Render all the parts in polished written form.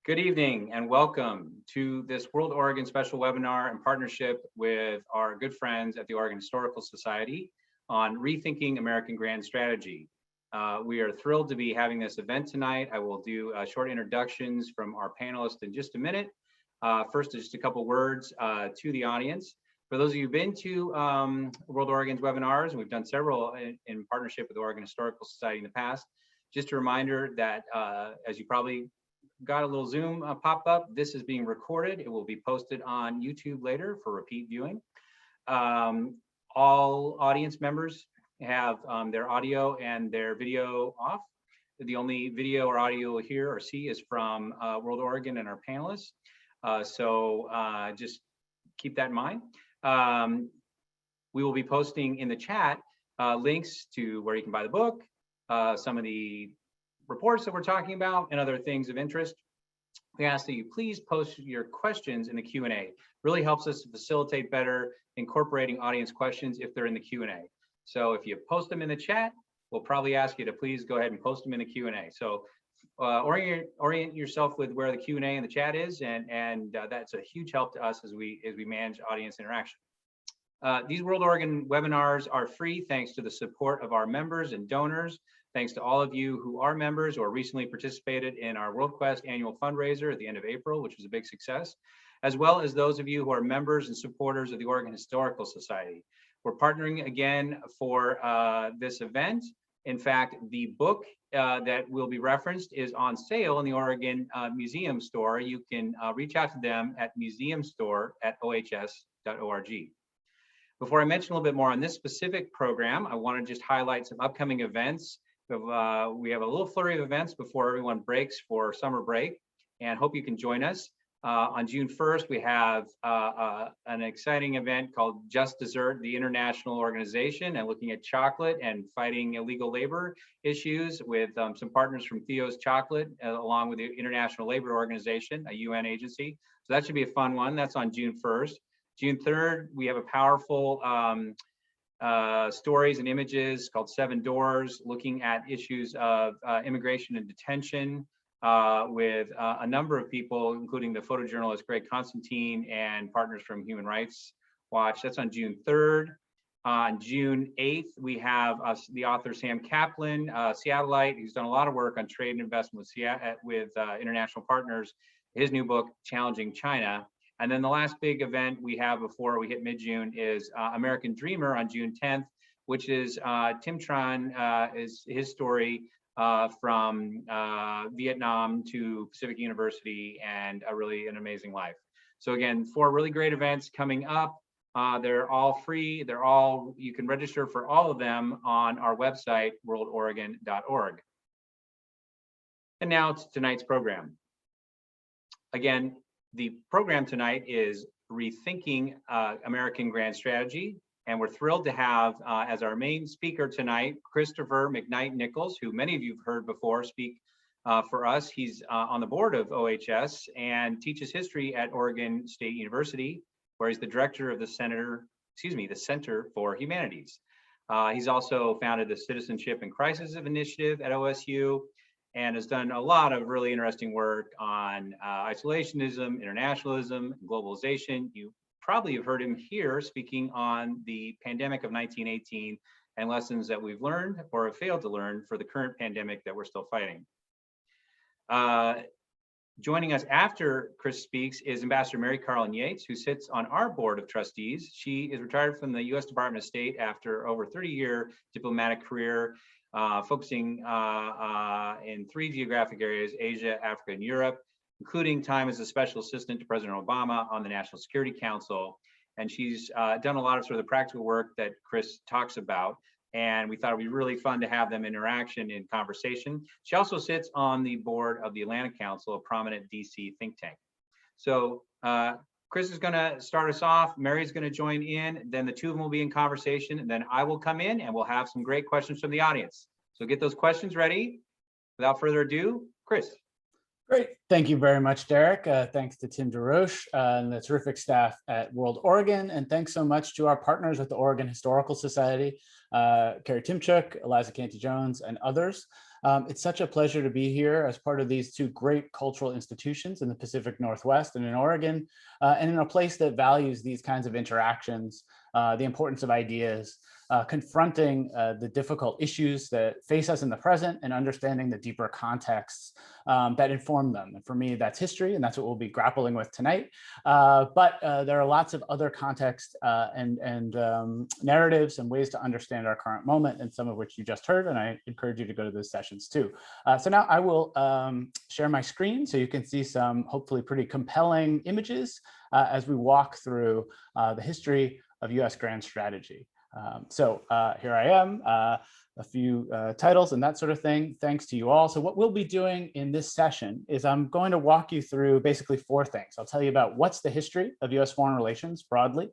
Good evening and welcome to this World Oregon special webinar in partnership with our good friends at the Oregon Historical Society on Rethinking American Grand Strategy. We are thrilled to be having this event tonight. I will do short introductions from our panelists in just a minute. First, just a couple words to the audience. For those of you who've been to World Oregon's webinars, and we've done several in partnership with the Oregon Historical Society in the past, just a reminder that as you probably got a little Zoom pop-up. This is being recorded. It will be posted on YouTube later for repeat viewing. All audience members have their audio and their video off. The only video or audio you'll hear or see is from World Oregon and our panelists. So just keep that in mind. We will be posting in the chat links to where you can buy the book, some of the reports that we're talking about, and other things of interest. We ask that you please post your questions in the Q&A. Really helps us to facilitate better incorporating audience questions if they're in the Q&A. So if you post them in the chat, we'll probably ask you to please go ahead and post them in the Q&A. So orient yourself with where the Q&A and the chat is, and that's a huge help to us as we manage audience interaction. These World Oregon webinars are free thanks to the support of our members and donors. Thanks to all of you who are members or recently participated in our WorldQuest annual fundraiser at the end of April, which was a big success, as well as those of you who are members and supporters of the Oregon Historical Society. We're partnering again for this event. In fact, the book that will be referenced is on sale in the Oregon Museum Store. You can reach out to them at museumstore@ohs.org. Before I mention a little bit more on this specific program, I want to just highlight some upcoming events. We have a little flurry of events before everyone breaks for summer break, and hope you can join us. On June 1st, we have an exciting event called Just Dessert, the international organization, and looking at chocolate and fighting illegal labor issues with some partners from Theo's Chocolate, along with the International Labor Organization, a UN agency. So that should be a fun one. That's on June 1st. June 3rd, we have a powerful stories and images called 7 Doors, looking at issues of immigration and detention with a number of people, including the photojournalist Greg Constantine and partners from Human Rights Watch. That's on June 3rd. On June 8th, we have the author Sam Kaplan, Seattleite, who's done a lot of work on trade and investment with international partners. His new book, Challenging China. And then the last big event we have before we hit mid-June is American Dreamer on June 10th, which is Tim Tran, is his story from Vietnam to Pacific University, and really an amazing life. So again, 4 really great events coming up. They're all free. You can register for all of them on our website, worldoregon.org. And now to tonight's program. Again, the program tonight is Rethinking American Grand Strategy, and we're thrilled to have as our main speaker tonight, Christopher McKnight Nichols, who many of you have heard before speak for us. He's on the board of OHS and teaches history at Oregon State University, where he's the director of the Center for Humanities. He's also founded the Citizenship and Crisis Initiative at OSU, and has done a lot of really interesting work on isolationism, internationalism, globalization. You probably have heard him here speaking on the pandemic of 1918 and lessons that we've learned or have failed to learn for the current pandemic that we're still fighting. Joining us after Chris speaks is Ambassador Mary Carlin Yates, who sits on our board of trustees. She is retired from the U.S. Department of State after over 30-year diplomatic career, focusing in 3 geographic areas: Asia, Africa, and Europe, including time as a special assistant to President Obama on the National Security Council. And she's done a lot of sort of the practical work that Chris talks about. And we thought it'd be really fun to have them interaction in conversation. She also sits on the board of the Atlantic Council, a prominent DC think tank. So Chris is gonna start us off, Mary's gonna join in, then the two of them will be in conversation, and then I will come in and we'll have some great questions from the audience. So get those questions ready. Without further ado, Chris. Great. Thank you very much, Derek. Thanks to Tim DeRoche and the terrific staff at World Oregon. And thanks so much to our partners at the Oregon Historical Society, Carrie Timchuk, Eliza Canty-Jones, and others. It's such a pleasure to be here as part of these two great cultural institutions in the Pacific Northwest and in Oregon, and in a place that values these kinds of interactions, the importance of ideas, confronting the difficult issues that face us in the present and understanding the deeper contexts that inform them. And for me, that's history, and that's what we'll be grappling with tonight. But there are lots of other contexts and narratives and ways to understand our current moment, and some of which you just heard, and I encourage you to go to those sessions too. So now I will share my screen so you can see some hopefully pretty compelling images as we walk through the history of US grand strategy. So here I am, a few titles and that sort of thing. Thanks to you all. So what we'll be doing in this session is I'm going to walk you through basically four things. I'll tell you about what's the history of US foreign relations broadly.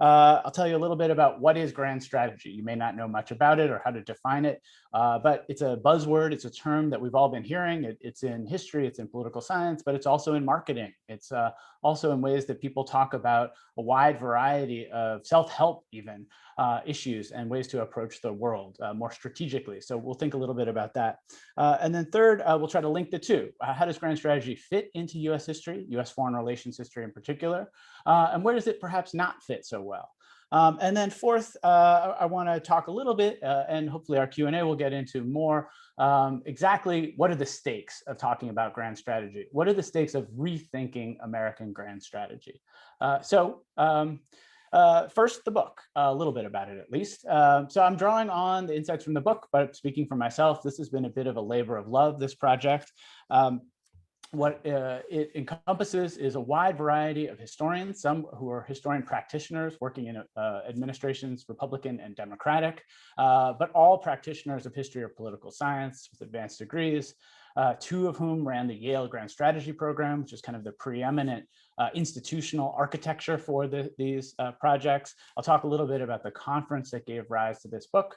I'll tell you a little bit about what is grand strategy. You may not know much about it or how to define it, but it's a buzzword. It's a term that we've all been hearing. It's in history, it's in political science, but it's also in marketing. It's also in ways that people talk about a wide variety of self-help even issues and ways to approach the world more strategically. So we'll think a little bit about that. And then third, we'll try to link the two. How does grand strategy fit into US history, US foreign relations history in particular? And where does it perhaps not fit so well? And then fourth, I want to talk a little bit, and hopefully our Q&A will get into more, exactly what are the stakes of talking about grand strategy? What are the stakes of rethinking American grand strategy? First, the book, a little bit about it at least. So I'm drawing on the insights from the book, but speaking for myself, this has been a bit of a labor of love, this project. What it encompasses is a wide variety of historians, some who are historian practitioners working in administrations, Republican and Democratic, but all practitioners of history or political science with advanced degrees, two of whom ran the Yale Grand Strategy program, which is kind of the preeminent institutional architecture for these projects. I'll talk a little bit about the conference that gave rise to this book.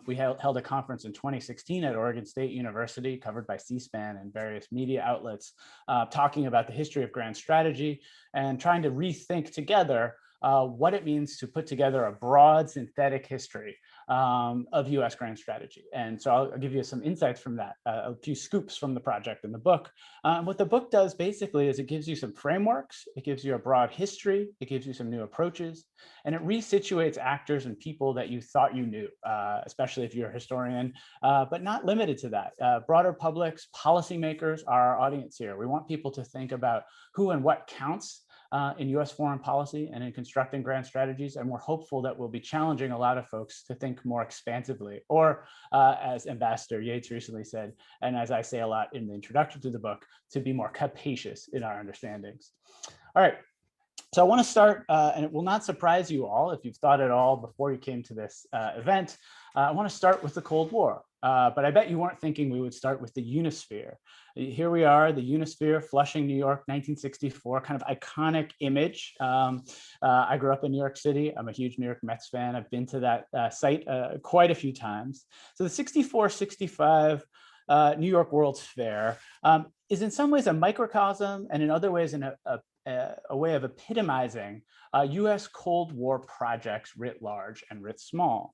We held a conference in 2016 at Oregon State University, covered by C-SPAN and various media outlets, talking about the history of grand strategy and trying to rethink together what it means to put together a broad synthetic history of US grand strategy. And so I'll give you some insights from that, a few scoops from the project in the book. What the book does basically is it gives you some frameworks, it gives you a broad history, it gives you some new approaches, and it resituates actors and people that you thought you knew, especially if you're a historian, but not limited to that. Broader publics, policymakers are our audience here. We want people to think about who and what counts in US foreign policy and in constructing grand strategies. And we're hopeful that we'll be challenging a lot of folks to think more expansively, or as Ambassador Yates recently said, and as I say a lot in the introduction to the book, to be more capacious in our understandings. All right. So I want to start, and it will not surprise you all if you've thought at all before you came to this event. I want to start with the Cold War, but I bet you weren't thinking we would start with the Unisphere. Here we are, the Unisphere, Flushing, New York, 1964, kind of iconic image. I grew up in New York City. I'm a huge New York Mets fan. I've been to that site quite a few times. So the 64-65 New York World's Fair is in some ways a microcosm, and in other ways a way of epitomizing US Cold War projects writ large and writ small.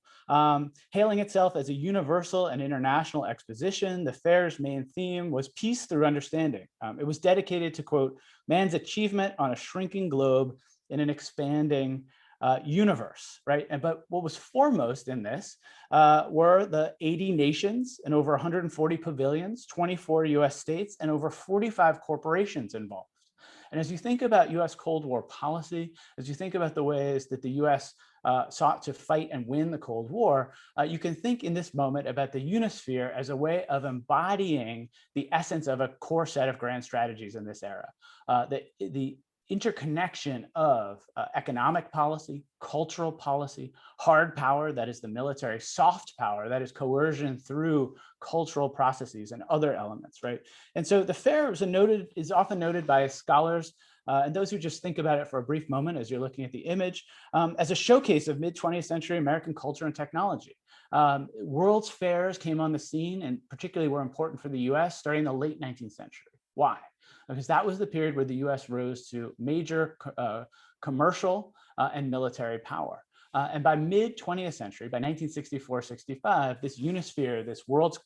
Hailing itself as a universal and international exposition, the fair's main theme was peace through understanding. It was dedicated to, quote, man's achievement on a shrinking globe in an expanding universe, right? But what was foremost in this were the 80 nations and over 140 pavilions, 24 US states, and over 45 corporations involved. And as you think about US Cold War policy, as you think about the ways that the US sought to fight and win the Cold War, you can think in this moment about the Unisphere as a way of embodying the essence of a core set of grand strategies in this era. The interconnection of economic policy, cultural policy, hard power, that is the military, soft power, that is coercion through cultural processes and other elements, right? And so the fair is often noted by scholars and those who just think about it for a brief moment as you're looking at the image, as a showcase of mid-20th century American culture and technology. World's fairs came on the scene and particularly were important for the US starting in the late 19th century. Why? Because that was the period where the US rose to major commercial and military power. And by mid 20th century, by 1964-65, this Unisphere, this World's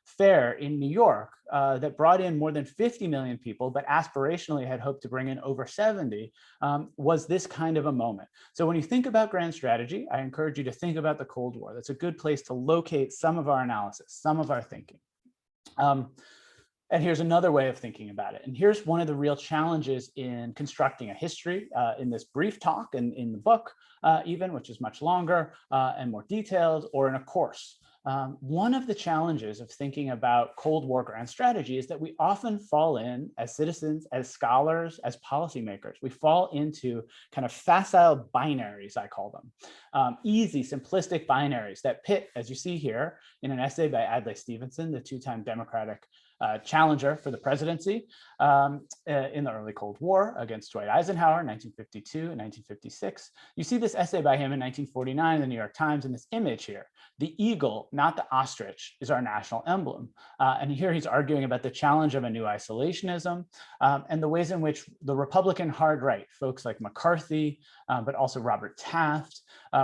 Fair in New York that brought in more than 50 million people, but aspirationally had hoped to bring in over 70, was this kind of a moment. So when you think about grand strategy, I encourage you to think about the Cold War. That's a good place to locate some of our analysis, some of our thinking. And here's another way of thinking about it. And here's one of the real challenges in constructing a history in this brief talk and in the book, even, which is much longer and more detailed, or in a course. One of the challenges of thinking about Cold War grand strategy is that we often fall in, as citizens, as scholars, as policymakers, we fall into kind of facile binaries, I call them. Easy, simplistic binaries that pit, as you see here, in an essay by Adlai Stevenson, the two-time Democratic challenger for the presidency in the early Cold War against Dwight Eisenhower, 1952 and 1956. You see this essay by him in 1949 in the New York Times, and this image here. The eagle, not the ostrich, is our national emblem. And here he's arguing about the challenge of a new isolationism and the ways in which the Republican hard right, folks like McCarthy, but also Robert Taft,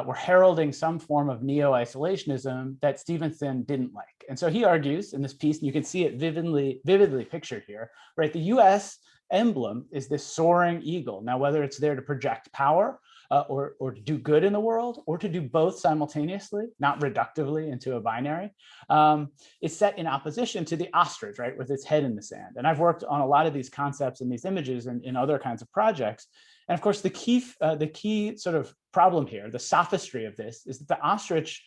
were heralding some form of neo-isolationism that Stevenson didn't like. And so he argues in this piece, and you can see it vividly pictured here, right? The US emblem is this soaring eagle. Now, whether it's there to project power or to do good in the world, or to do both simultaneously, not reductively into a binary, is set in opposition to the ostrich, right, with its head in the sand. And I've worked on a lot of these concepts and these images in other kinds of projects. And of course, the key sort of problem here, the sophistry of this, is that the ostrich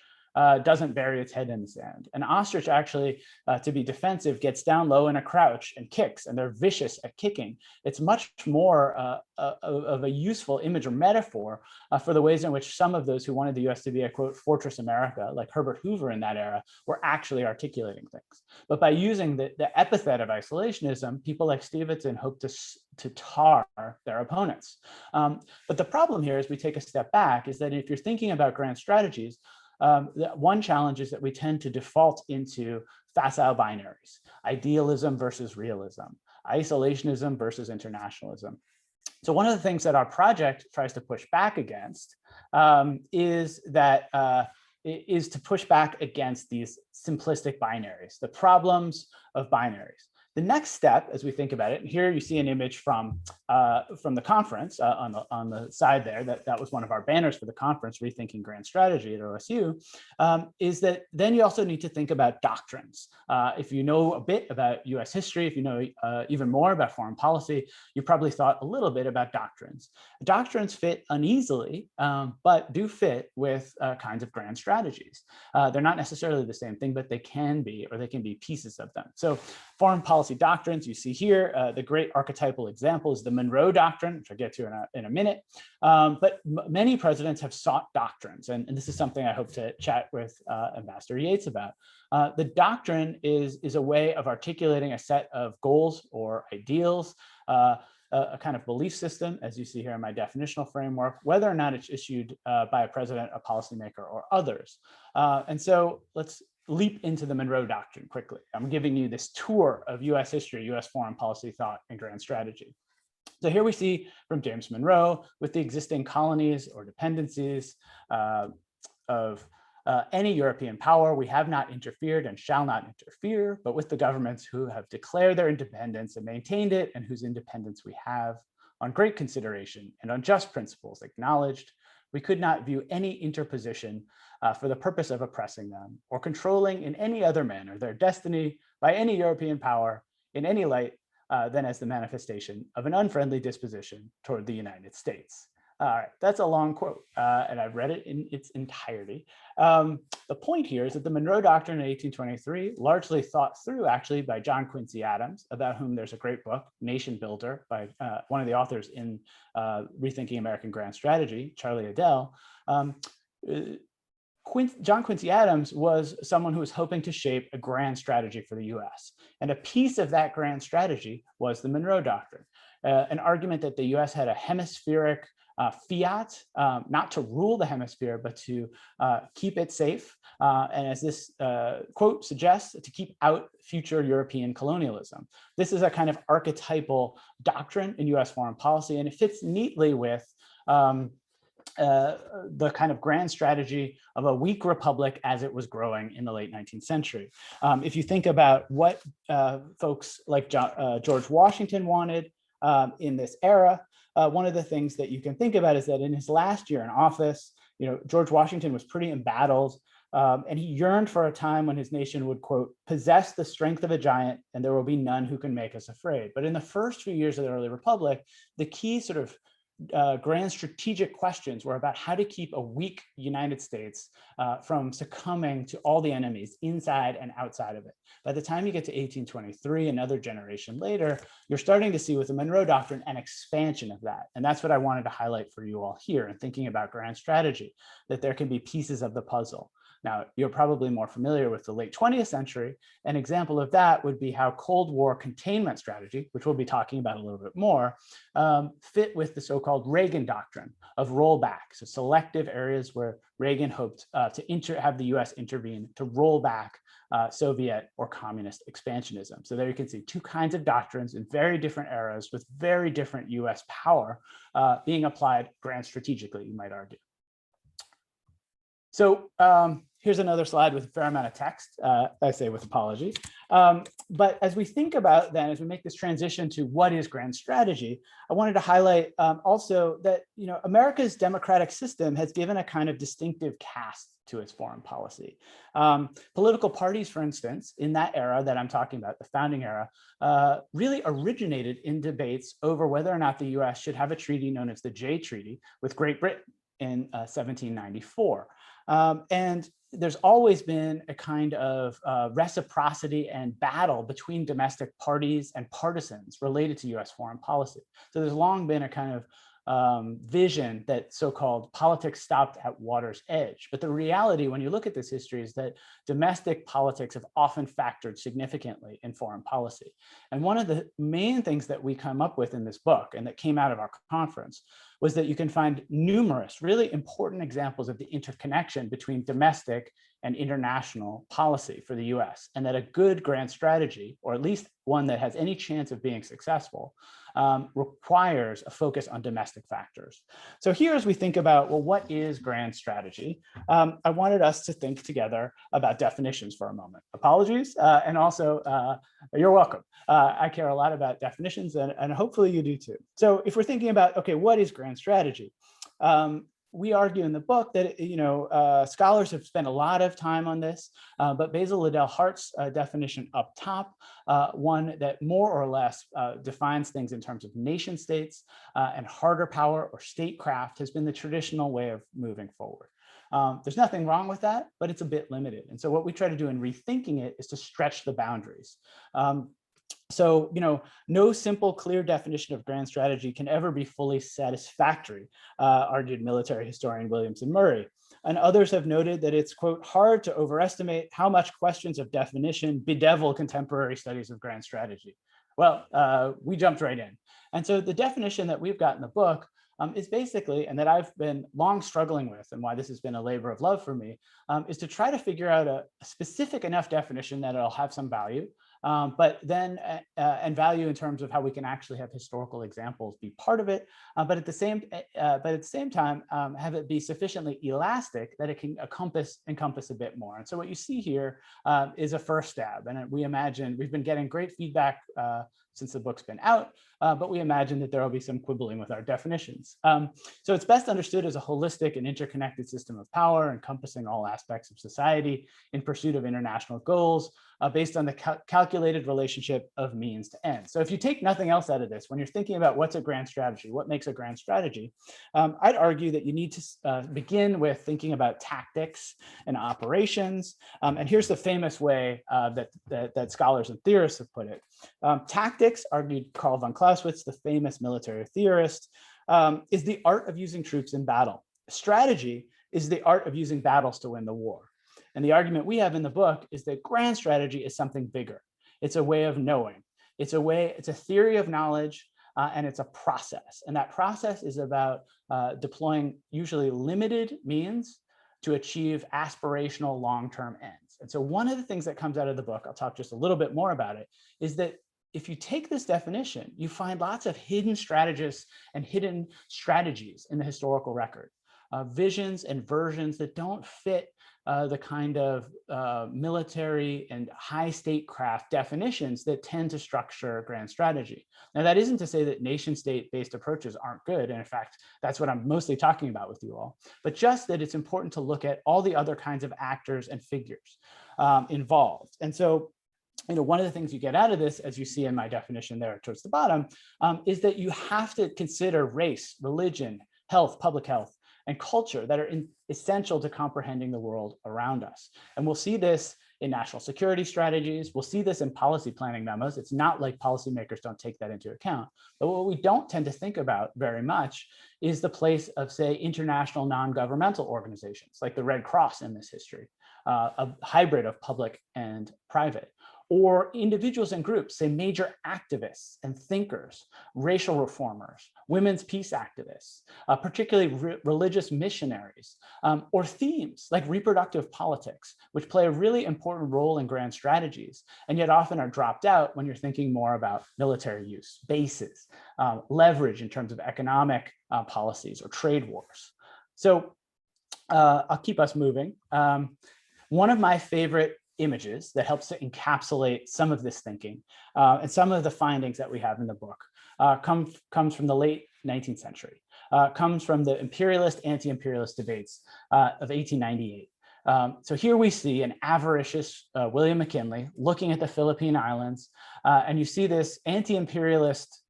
doesn't bury its head in the sand. An ostrich actually, to be defensive, gets down low in a crouch and kicks, and they're vicious at kicking. It's much more of a useful image or metaphor for the ways in which some of those who wanted the US to be a, quote, fortress America, like Herbert Hoover in that era, were actually articulating things. But by using the epithet of isolationism, people like Stevenson hope to tar their opponents. But the problem here, as we take a step back, is that if you're thinking about grand strategies, one challenge is that we tend to default into facile binaries, idealism versus realism, isolationism versus internationalism. So one of the things that our project tries to push back against is to push back against these simplistic binaries, the problems of binaries. The next step, as we think about it, and here you see an image from the conference on the side there, that was one of our banners for the conference, Rethinking Grand Strategy at OSU, is that then you also need to think about doctrines. If you know a bit about US history, if you know even more about foreign policy, you probably thought a little bit about doctrines. Doctrines fit uneasily, but do fit with kinds of grand strategies. They're not necessarily the same thing, but they can be, or they can be pieces of them. So foreign policy doctrines, you see here, the great archetypal example is the Monroe Doctrine, which I'll get to in a minute. But many presidents have sought doctrines, and this is something I hope to chat with Ambassador Yates about. The doctrine is a way of articulating a set of goals or ideals, a kind of belief system, as you see here in my definitional framework, whether or not it's issued by a president, a policymaker, or others. And so let's leap into the Monroe Doctrine quickly. I'm giving you this tour of US history, US foreign policy thought, and grand strategy. So here we see from James Monroe, with the existing colonies or dependencies of any European power, we have not interfered and shall not interfere, but with the governments who have declared their independence and maintained it, and whose independence we have, on great consideration and on just principles acknowledged, we could not view any interposition for the purpose of oppressing them or controlling in any other manner their destiny by any European power in any light than as the manifestation of an unfriendly disposition toward the United States. All right, that's a long quote, and I've read it in its entirety. The point here is that the Monroe Doctrine in 1823, largely thought through actually by John Quincy Adams, about whom there's a great book, Nation Builder, by one of the authors in Rethinking American Grand Strategy, Charlie Adell. John Quincy Adams was someone who was hoping to shape a grand strategy for the US. And a piece of that grand strategy was the Monroe Doctrine, an argument that the US had a hemispheric fiat, not to rule the hemisphere, but to keep it safe. And as this quote suggests, to keep out future European colonialism. This is a kind of archetypal doctrine in US foreign policy, and it fits neatly with the kind of grand strategy of a weak republic as it was growing in the late 19th century. If you think about what folks like George Washington wanted in this era, one of the things that you can think about is that in his last year in office, George Washington was pretty embattled, and he yearned for a time when his nation would, quote, possess the strength of a giant and there will be none who can make us afraid. But in the first few years of the early republic, the key sort of grand strategic questions were about how to keep a weak United States from succumbing to all the enemies inside and outside of it. By the time you get to 1823, another generation later, you're starting to see with the Monroe Doctrine an expansion of that. And that's what I wanted to highlight for you all here in thinking about grand strategy, that there can be pieces of the puzzle. Now, you're probably more familiar with the late 20th century. An example of that would be how Cold War containment strategy, which we'll be talking about a little bit more, fit with the so-called Reagan doctrine of rollback. So selective areas where Reagan hoped to have the US intervene to roll back Soviet or communist expansionism. So there you can see two kinds of doctrines in very different eras with very different US power being applied grand strategically, you might argue. So here's another slide with a fair amount of text, I say with apologies. But as we think about then, as we make this transition to what is grand strategy, I wanted to highlight also that America's democratic system has given a kind of distinctive cast to its foreign policy. Political parties, for instance, in that era that I'm talking about, the founding era, really originated in debates over whether or not the US should have a treaty known as the Jay Treaty with Great Britain in 1794. And there's always been a kind of reciprocity and battle between domestic parties and partisans related to US foreign policy. So there's long been a kind of vision that so-called politics stopped at water's edge. But the reality, when you look at this history, is that domestic politics have often factored significantly in foreign policy. And one of the main things that we come up with in this book and that came out of our conference was that you can find numerous really important examples of the interconnection between domestic and international policy for the US, and that a good grand strategy, or at least one that has any chance of being successful, requires a focus on domestic factors. So here, as we think about, well, what is grand strategy? I wanted us to think together about definitions for a moment. Apologies, and also, you're welcome. I care a lot about definitions, and hopefully you do too. So if we're thinking about, okay, what is grand strategy? We argue in the book that scholars have spent a lot of time on this, but Basil Liddell Hart's definition up top, one that more or less defines things in terms of nation states and harder power or statecraft, has been the traditional way of moving forward. There's nothing wrong with that, but it's a bit limited. And so what we try to do in rethinking it is to stretch the boundaries. So, no simple, clear definition of grand strategy can ever be fully satisfactory, argued military historian Williamson Murray. And others have noted that it's, quote, hard to overestimate how much questions of definition bedevil contemporary studies of grand strategy. Well, we jumped right in. And so the definition that we've got in the book is basically, and that I've been long struggling with, and why this has been a labor of love for me, is to try to figure out a specific enough definition that it'll have some value, but then and value in terms of how we can actually have historical examples be part of it, but at the same time have it be sufficiently elastic that it can encompass a bit more. And so what you see here is a first stab, and we imagine we've been getting great feedback since the book's been out, but we imagine that there will be some quibbling with our definitions. So it's best understood as a holistic and interconnected system of power encompassing all aspects of society in pursuit of international goals based on the calculated relationship of means to ends. So if you take nothing else out of this, when you're thinking about what's a grand strategy, what makes a grand strategy, I'd argue that you need to begin with thinking about tactics and operations. And here's the famous way that scholars and theorists have put it. Tactics, argued Karl von Clausewitz, the famous military theorist, is the art of using troops in battle. Strategy is the art of using battles to win the war. And the argument we have in the book is that grand strategy is something bigger. It's a way of knowing. It's a theory of knowledge and it's a process. And that process is about deploying usually limited means to achieve aspirational long-term ends. And so one of the things that comes out of the book, I'll talk just a little bit more about it, is that if you take this definition, you find lots of hidden strategists and hidden strategies in the historical record, visions and versions that don't fit the kind of military and high statecraft definitions that tend to structure grand strategy. Now, that isn't to say that nation state-based approaches aren't good. And in fact, that's what I'm mostly talking about with you all, but just that it's important to look at all the other kinds of actors and figures involved. And so, one of the things you get out of this, as you see in my definition there towards the bottom, is that you have to consider race, religion, health, public health, and culture that are essential to comprehending the world around us. And we'll see this in national security strategies. We'll see this in policy planning memos. It's not like policymakers don't take that into account. But what we don't tend to think about very much is the place of, say, international non-governmental organizations, like the Red Cross in this history, a hybrid of public and private, or individuals and groups, say major activists and thinkers, racial reformers, women's peace activists, particularly religious missionaries, or themes like reproductive politics, which play a really important role in grand strategies, and yet often are dropped out when you're thinking more about military use, bases, leverage in terms of economic policies or trade wars. So I'll keep us moving. One of my favorite images that helps to encapsulate some of this thinking and some of the findings that we have in the book comes from the late 19th century, comes from the imperialist, anti-imperialist debates of 1898. So here we see an avaricious William McKinley looking at the Philippine Islands, and you see this anti-imperialist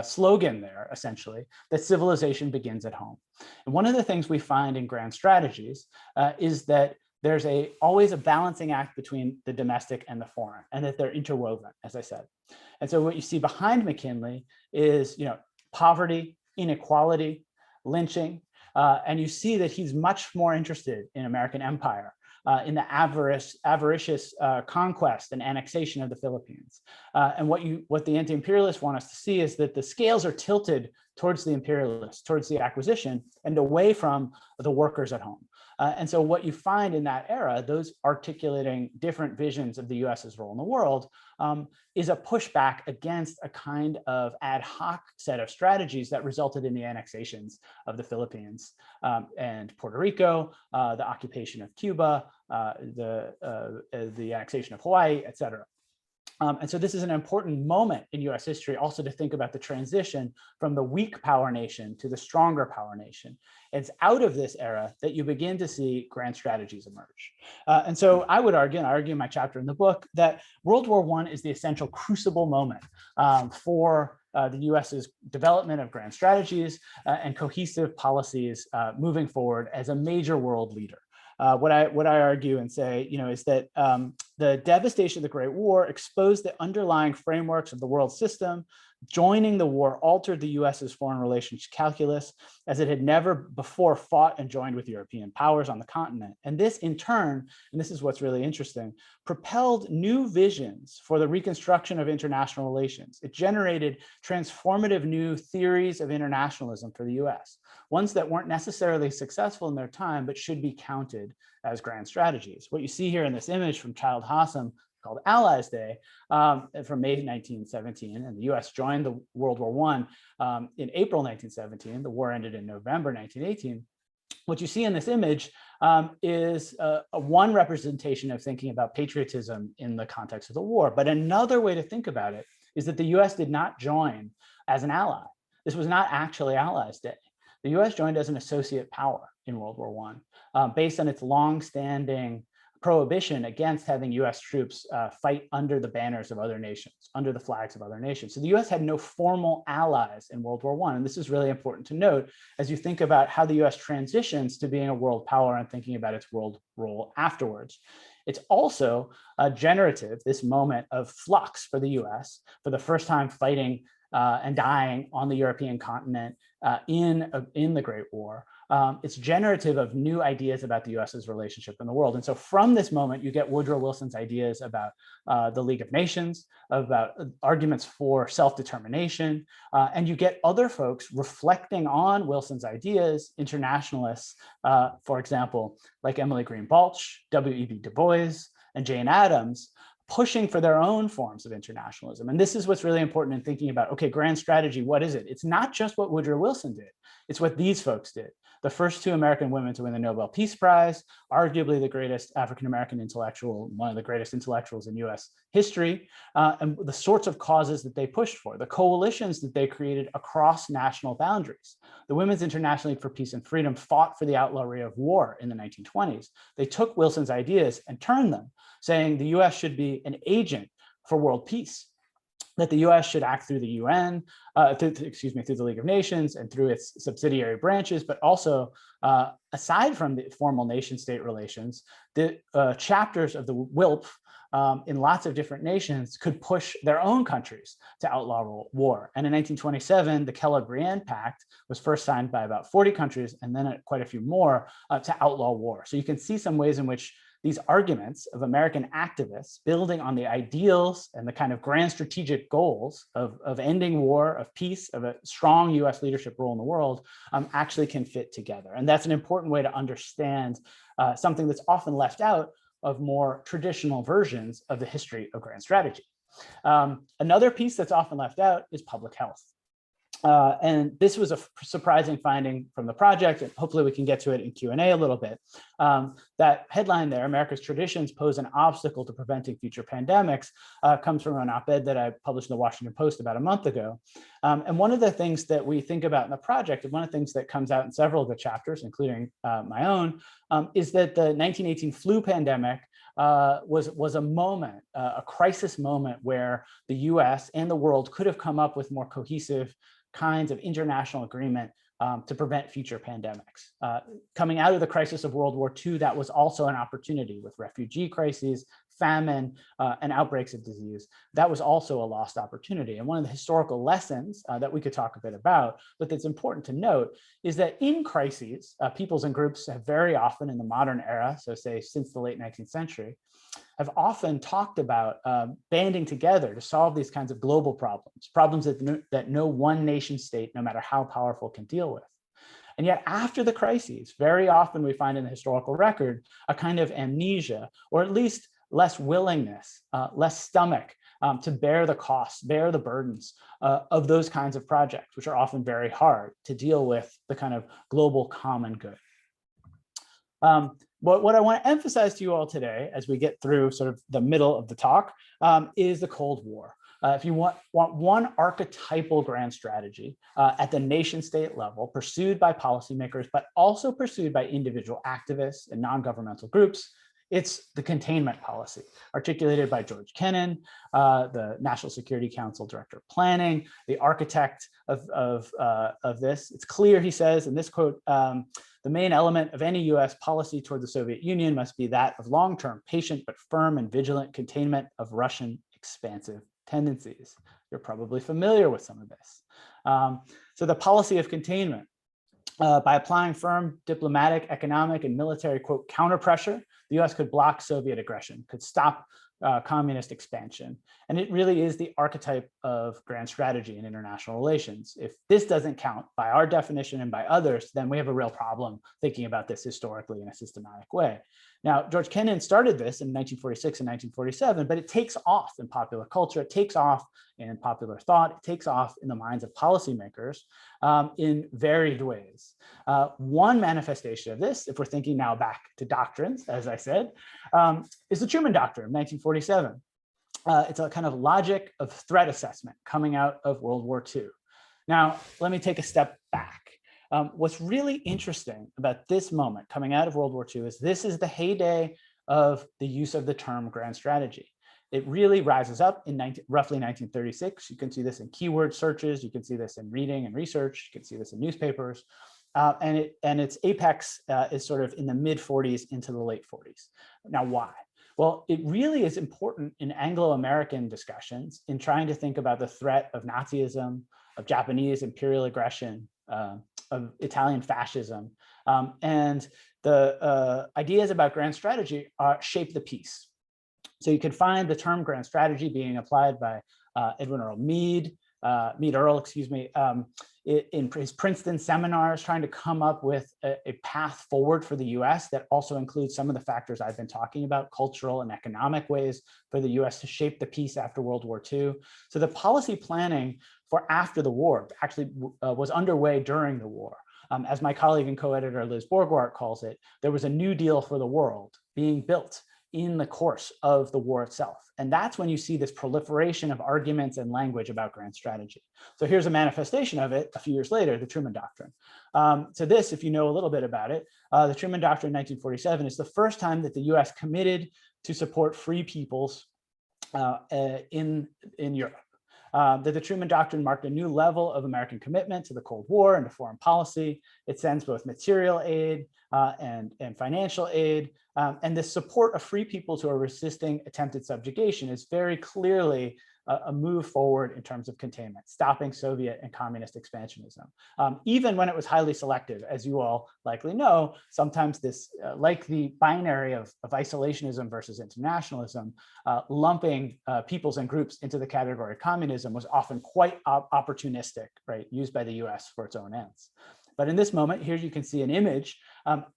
slogan there, essentially, that civilization begins at home. And one of the things we find in grand strategies is that there's always a balancing act between the domestic and the foreign, and that they're interwoven, as I said. And so what you see behind McKinley is, poverty, inequality, lynching, and you see that he's much more interested in American empire, in the avaricious conquest and annexation of the Philippines. And what the anti-imperialists want us to see is that the scales are tilted towards the imperialists, towards the acquisition, and away from the workers at home. And so what you find in that era, those articulating different visions of the US's role in the world, is a pushback against a kind of ad hoc set of strategies that resulted in the annexations of the Philippines and Puerto Rico, the occupation of Cuba, the annexation of Hawaii, et cetera. And so this is an important moment in US history also to think about the transition from the weak power nation to the stronger power nation. It's out of this era that you begin to see grand strategies emerge. And so I would argue, and I argue in my chapter in the book, that World War I is the essential crucible moment for the US's development of grand strategies and cohesive policies moving forward as a major world leader. What I argue and say, is that the devastation of the Great War exposed the underlying frameworks of the world system. Joining the war altered the US's foreign relations calculus, as it had never before fought and joined with European powers on the continent. And this in turn, and this is what's really interesting, propelled new visions for the reconstruction of international relations. It generated transformative new theories of internationalism for the US, ones that weren't necessarily successful in their time, but should be counted as grand strategies. What you see here in this image from Child Hossam called Allies Day from May 1917, and the US joined the World War I in April 1917. The war ended in November 1918. What you see in this image is one representation of thinking about patriotism in the context of the war. But another way to think about it is that the US did not join as an ally. This was not actually Allies Day. The US joined as an associate power in World War I, based on its long-standing prohibition against having US troops fight under the banners of other nations, under the flags of other nations. So the US had no formal allies in World War I. And this is really important to note as you think about how the US transitions to being a world power and thinking about its world role afterwards. It's also generative, this moment of flux for the US, for the first time fighting and dying on the European continent in the Great War. It's generative of new ideas about the US's relationship in the world. And so from this moment, you get Woodrow Wilson's ideas about the League of Nations, about arguments for self-determination, and you get other folks reflecting on Wilson's ideas, internationalists, for example, like Emily Green Balch, W.E.B. Du Bois, and Jane Addams, pushing for their own forms of internationalism. And this is what's really important in thinking about, okay, grand strategy, what is it? It's not just what Woodrow Wilson did, it's what these folks did. The first two American women to win the Nobel Peace Prize, arguably the greatest African-American intellectual, one of the greatest intellectuals in US history, and the sorts of causes that they pushed for, the coalitions that they created across national boundaries. The Women's International League for Peace and Freedom fought for the outlawry of war in the 1920s. They took Wilson's ideas and turned them, saying the US should be an agent for world peace, that the US should act through the UN, through the League of Nations and through its subsidiary branches, but also aside from the formal nation-state relations, the chapters of the WILP in lots of different nations could push their own countries to outlaw war. And in 1927, the Kellogg-Briand Pact was first signed by about 40 countries and then quite a few more to outlaw war. So you can see some ways in which these arguments of American activists building on the ideals and the kind of grand strategic goals of ending war, of peace, of a strong US leadership role in the world actually can fit together. And that's an important way to understand something that's often left out of more traditional versions of the history of grand strategy. Another piece that's often left out is public health. And this was a surprising finding from the project, and hopefully we can get to it in Q&A a little bit. That headline there, America's traditions pose an obstacle to preventing future pandemics, comes from an op-ed that I published in the Washington Post about a month ago. And one of the things that we think about in the project, and one of the things that comes out in several of the chapters, including my own, is that the 1918 flu pandemic was a moment, a crisis moment where the US and the world could have come up with more cohesive kinds of international agreement to prevent future pandemics. Coming out of the crisis of World War II, that was also an opportunity with refugee crises, famine, and outbreaks of disease. That was also a lost opportunity. And one of the historical lessons that we could talk a bit about, but that's important to note, is that in crises, peoples and groups have very often in the modern era, so say since the late 19th century, have often talked about banding together to solve these kinds of global problems that no one nation state, no matter how powerful, can deal with. And yet after the crises, very often we find in the historical record a kind of amnesia, or at least less willingness, less stomach to bear the costs, bear the burdens of those kinds of projects, which are often very hard to deal with the kind of global common good. But what I want to emphasize to you all today, as we get through sort of the middle of the talk, is the Cold War. If you want one archetypal grand strategy at the nation state level, pursued by policymakers, but also pursued by individual activists and non-governmental groups, it's the containment policy, articulated by George Kennan, the National Security Council Director of Planning, the architect of this. It's clear, he says, in this quote, the main element of any US policy toward the Soviet Union must be that of long-term, patient, but firm and vigilant containment of Russian expansive tendencies. You're probably familiar with some of this. So the policy of containment, by applying firm diplomatic, economic, and military, quote, counter pressure, the US could block Soviet aggression, could stop communist expansion. And it really is the archetype of grand strategy in international relations. If this doesn't count by our definition and by others, then we have a real problem thinking about this historically in a systematic way. Now, George Kennan started this in 1946 and 1947, but it takes off in popular culture, it takes off in popular thought, it takes off in the minds of policymakers in varied ways. One manifestation of this, if we're thinking now back to doctrines, as I said, is the Truman Doctrine of 1947. It's a kind of logic of threat assessment coming out of World War II. Now, let me take a step back. What's really interesting about this moment coming out of World War II is this is the heyday of the use of the term grand strategy. It really rises up in roughly 1936. You can see this in keyword searches. You can see this in reading and research. You can see this in newspapers. And its apex is sort of in the mid 40s into the late 40s. Now, why? Well, it really is important in Anglo-American discussions in trying to think about the threat of Nazism, of Japanese imperial aggression, of Italian fascism. And the ideas about grand strategy shape the peace. So you can find the term grand strategy being applied by Edwin Earl Mead, Mead Earl, excuse me, in his Princeton seminars, trying to come up with a path forward for the US that also includes some of the factors I've been talking about, cultural and economic ways for the US to shape the peace after World War II. So the policy planning for after the war actually was underway during the war. As my colleague and co-editor Liz Borgwart calls it, there was a new deal for the world being built in the course of the war itself. And that's when you see this proliferation of arguments and language about grand strategy. So here's a manifestation of it a few years later, the Truman Doctrine. So this, if you know a little bit about it, the Truman Doctrine in 1947 is the first time that the US committed to support free peoples in Europe. That the Truman Doctrine marked a new level of American commitment to the Cold War and to foreign policy. It sends both material aid and financial aid. And the support of free peoples who are resisting attempted subjugation is very clearly a move forward in terms of containment, stopping Soviet and communist expansionism. Even when it was highly selective, as you all likely know, sometimes this, like the binary of isolationism versus internationalism, lumping peoples and groups into the category of communism was often quite opportunistic, right, used by the US for its own ends. But in this moment, here you can see an image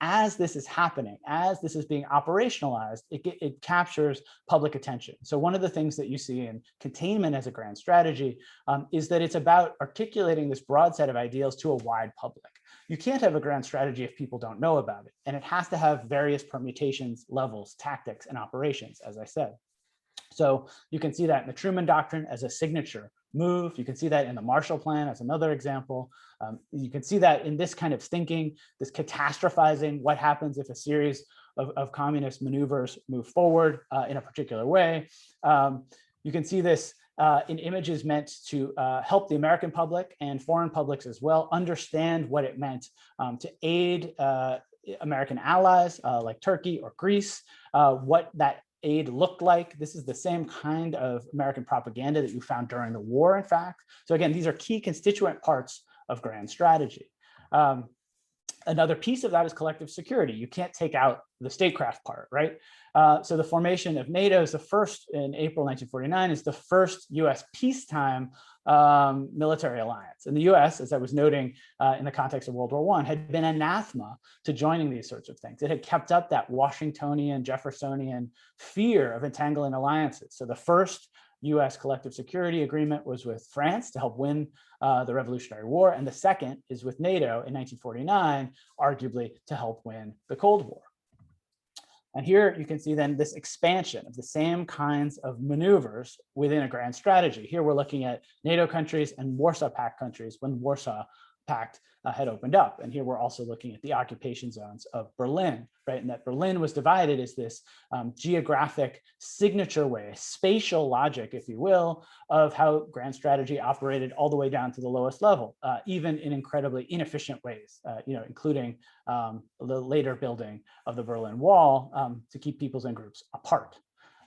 as this is happening, as this is being operationalized, it captures public attention. So one of the things that you see in containment as a grand strategy is that it's about articulating this broad set of ideals to a wide public. You can't have a grand strategy if people don't know about it. And it has to have various permutations, levels, tactics, and operations, as I said. So you can see that in the Truman Doctrine as a signature move. You can see that in the Marshall Plan as another example. You can see that in this kind of thinking, this catastrophizing, what happens if a series of communist maneuvers move forward in a particular way. You can see this in images meant to help the American public and foreign publics as well understand what it meant to aid American allies like Turkey or Greece, what that aid looked like. This is the same kind of American propaganda that you found during the war, in fact. So again, these are key constituent parts of grand strategy. Another piece of that is collective security. You can't take out the statecraft part, right? So the formation of NATO is the first in April 1949, is the first US peacetime military alliance. And the US, as I was noting in the context of World War I, had been anathema to joining these sorts of things. It had kept up that Washingtonian, Jeffersonian fear of entangling alliances. So the first US collective security agreement was with France to help win the Revolutionary War. And the second is with NATO in 1949, arguably to help win the Cold War. And here you can see then this expansion of the same kinds of maneuvers within a grand strategy. Here we're looking at NATO countries and Warsaw Pact countries when Warsaw Pact had opened up. And here we're also looking at the occupation zones of Berlin, right? And that Berlin was divided as this geographic signature way, spatial logic, if you will, of how grand strategy operated all the way down to the lowest level, even in incredibly inefficient ways, including the later building of the Berlin Wall to keep peoples and groups apart.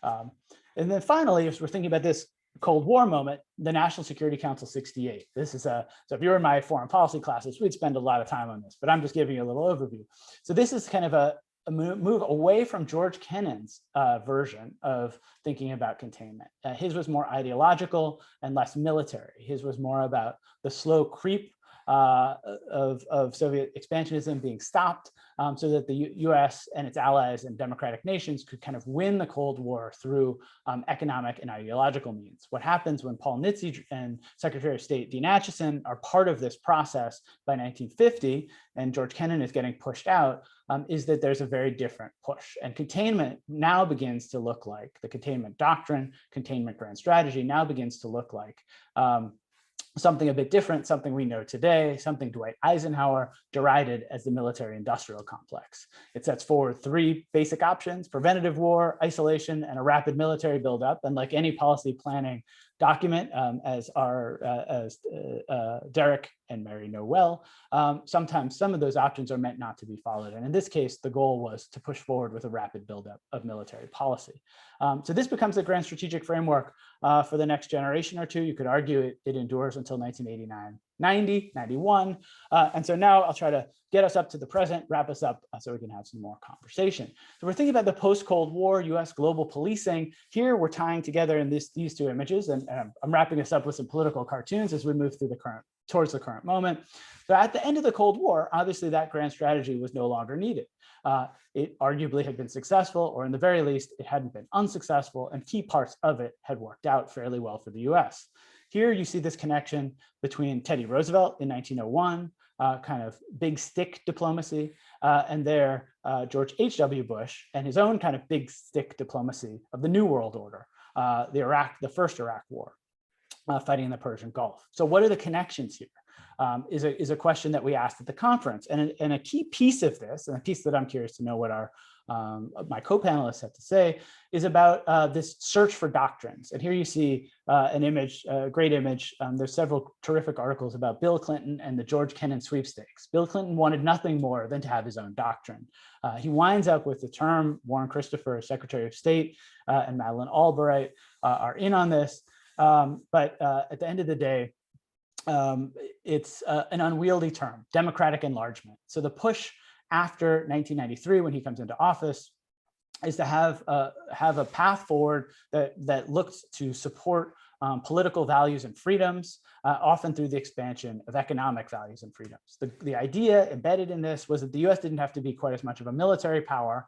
And then finally, as we're thinking about this Cold War moment, the National Security Council 68. This is so if you were in my foreign policy classes, we'd spend a lot of time on this, but I'm just giving you a little overview. So this is kind of a move away from George Kennan's version of thinking about containment. His was more ideological and less military. His was more about the slow creep of Soviet expansionism being stopped so that the US and its allies and democratic nations could kind of win the Cold War through economic and ideological means. What happens when Paul Nitze and Secretary of State Dean Acheson are part of this process by 1950, and George Kennan is getting pushed out, is that there's a very different push. And containment now begins to look like, the containment doctrine, containment grand strategy now begins to look like something a bit different, something we know today, something Dwight Eisenhower derided as the military-industrial complex. It sets forward three basic options: preventative war, isolation, and a rapid military buildup. And like any policy planning document, as Derrick and Mary know well, sometimes some of those options are meant not to be followed. And in this case, the goal was to push forward with a rapid buildup of military policy. So this becomes the grand strategic framework for the next generation or two. You could argue it endures until 1989, 90, 91. And so now I'll try to get us up to the present, wrap us up so we can have some more conversation. So we're thinking about the post-Cold War US global policing. Here we're tying together in these two images, and I'm wrapping us up with some political cartoons as we move through towards the current moment. So at the end of the Cold War, obviously that grand strategy was no longer needed. It arguably had been successful, or in the very least, it hadn't been unsuccessful, and key parts of it had worked out fairly well for the US. Here you see this connection between Teddy Roosevelt in 1901, kind of big stick diplomacy, and there George H.W. Bush and his own kind of big stick diplomacy of the New World Order, the first Iraq War, fighting in the Persian Gulf. So what are the connections here? Is a question that we asked at the conference. And a key piece of this, and a piece that I'm curious to know what my co-panelists have to say, is about this search for doctrines. And here you see an image, a great image. There's several terrific articles about Bill Clinton and the George Kennan sweepstakes. Bill Clinton wanted nothing more than to have his own doctrine. He winds up with the term. Warren Christopher, Secretary of State, and Madeleine Albright are in on this. But at the end of the day, it's an unwieldy term, democratic enlargement. So the push after 1993, when he comes into office, is to have a path forward that looks to support political values and freedoms, often through the expansion of economic values and freedoms. The idea embedded in this was that the US didn't have to be quite as much of a military power,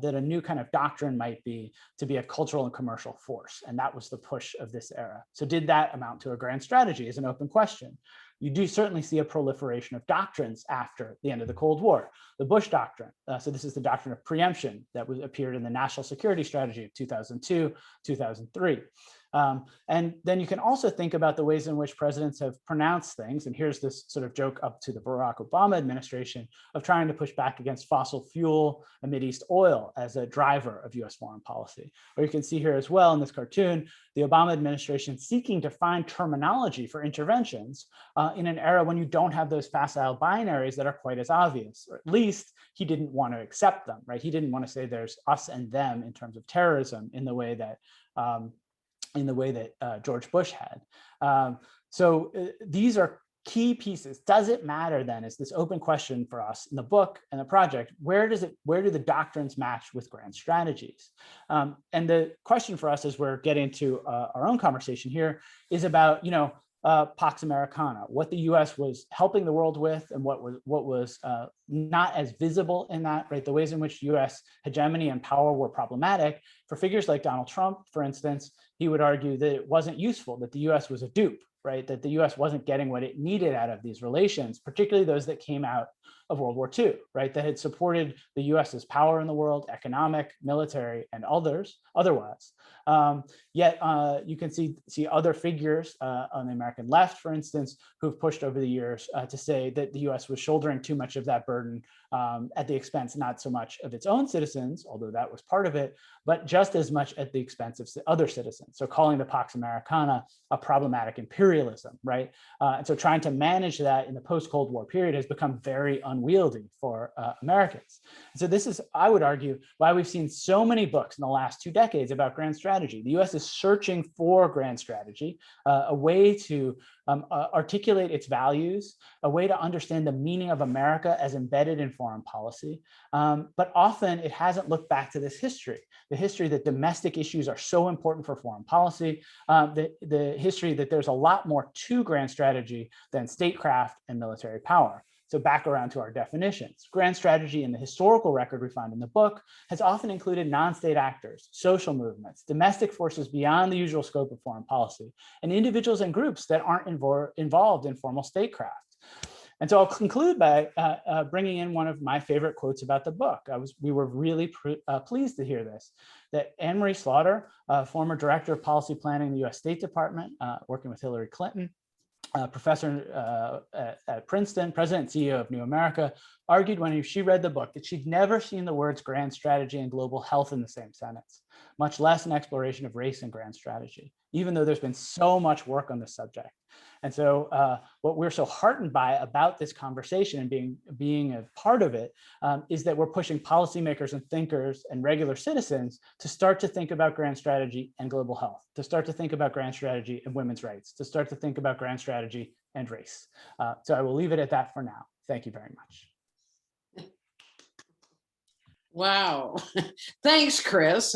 that a new kind of doctrine might be to be a cultural and commercial force. And that was the push of this era. So did that amount to a grand strategy is an open question. You do certainly see a proliferation of doctrines after the end of the Cold War. The Bush Doctrine, so this is the doctrine of preemption that appeared in the National Security Strategy of 2002, 2003. And then you can also think about the ways in which presidents have pronounced things. And here's this sort of joke up to the Barack Obama administration of trying to push back against fossil fuel and Mideast oil as a driver of US foreign policy. Or you can see here as well in this cartoon, the Obama administration seeking to find terminology for interventions in an era when you don't have those facile binaries that are quite as obvious, or at least he didn't want to accept them, right? He didn't want to say there's us and them in terms of terrorism in the way that George Bush had. So these are key pieces. Does it matter then, is this open question for us in the book and the project, where do the doctrines match with grand strategies? And the question for us as we're getting to our own conversation here is about, Pax Americana, what the US was helping the world with and what was not as visible in that, right? The ways in which US hegemony and power were problematic. For figures like Donald Trump, for instance, he would argue that it wasn't useful, that the US was a dupe, right? That the US wasn't getting what it needed out of these relations, particularly those that came out of World War II, right? That had supported the US's power in the world, economic, military, and otherwise. Yet you can see other figures on the American left, for instance, who've pushed over the years to say that the US was shouldering too much of that burden at the expense, not so much of its own citizens, although that was part of it, but just as much at the expense of other citizens. So calling the Pax Americana a problematic imperialism, right? And so trying to manage that in the post-Cold War period has become very unwieldy for Americans. And so this is, I would argue, why we've seen so many books in the last 2 decades about grand strategy. The US is searching for grand strategy, a way to articulate its values, a way to understand the meaning of America as embedded in foreign policy. But often it hasn't looked back to this history, the history that domestic issues are so important for foreign policy, the history that there's a lot more to grand strategy than statecraft and military power. So back around to our definitions. Grand strategy in the historical record we find in the book has often included non-state actors, social movements, domestic forces beyond the usual scope of foreign policy, and individuals and groups that aren't involved in formal statecraft. And so I'll conclude by bringing in one of my favorite quotes about the book. We were really pleased to hear this, that Anne Marie Slaughter, former director of policy planning in the US State Department, working with Hillary Clinton, professor at Princeton, president and CEO of New America, argued when she read the book that she'd never seen the words grand strategy and global health in the same sentence. much less an exploration of race and grand strategy, even though there's been so much work on this subject. And so what we're so heartened by about this conversation and being a part of it is that we're pushing policymakers and thinkers and regular citizens to start to think about grand strategy and global health, to start to think about grand strategy and women's rights, to start to think about grand strategy and race. So I will leave it at that for now. Thank you very much. Wow. Thanks, Chris.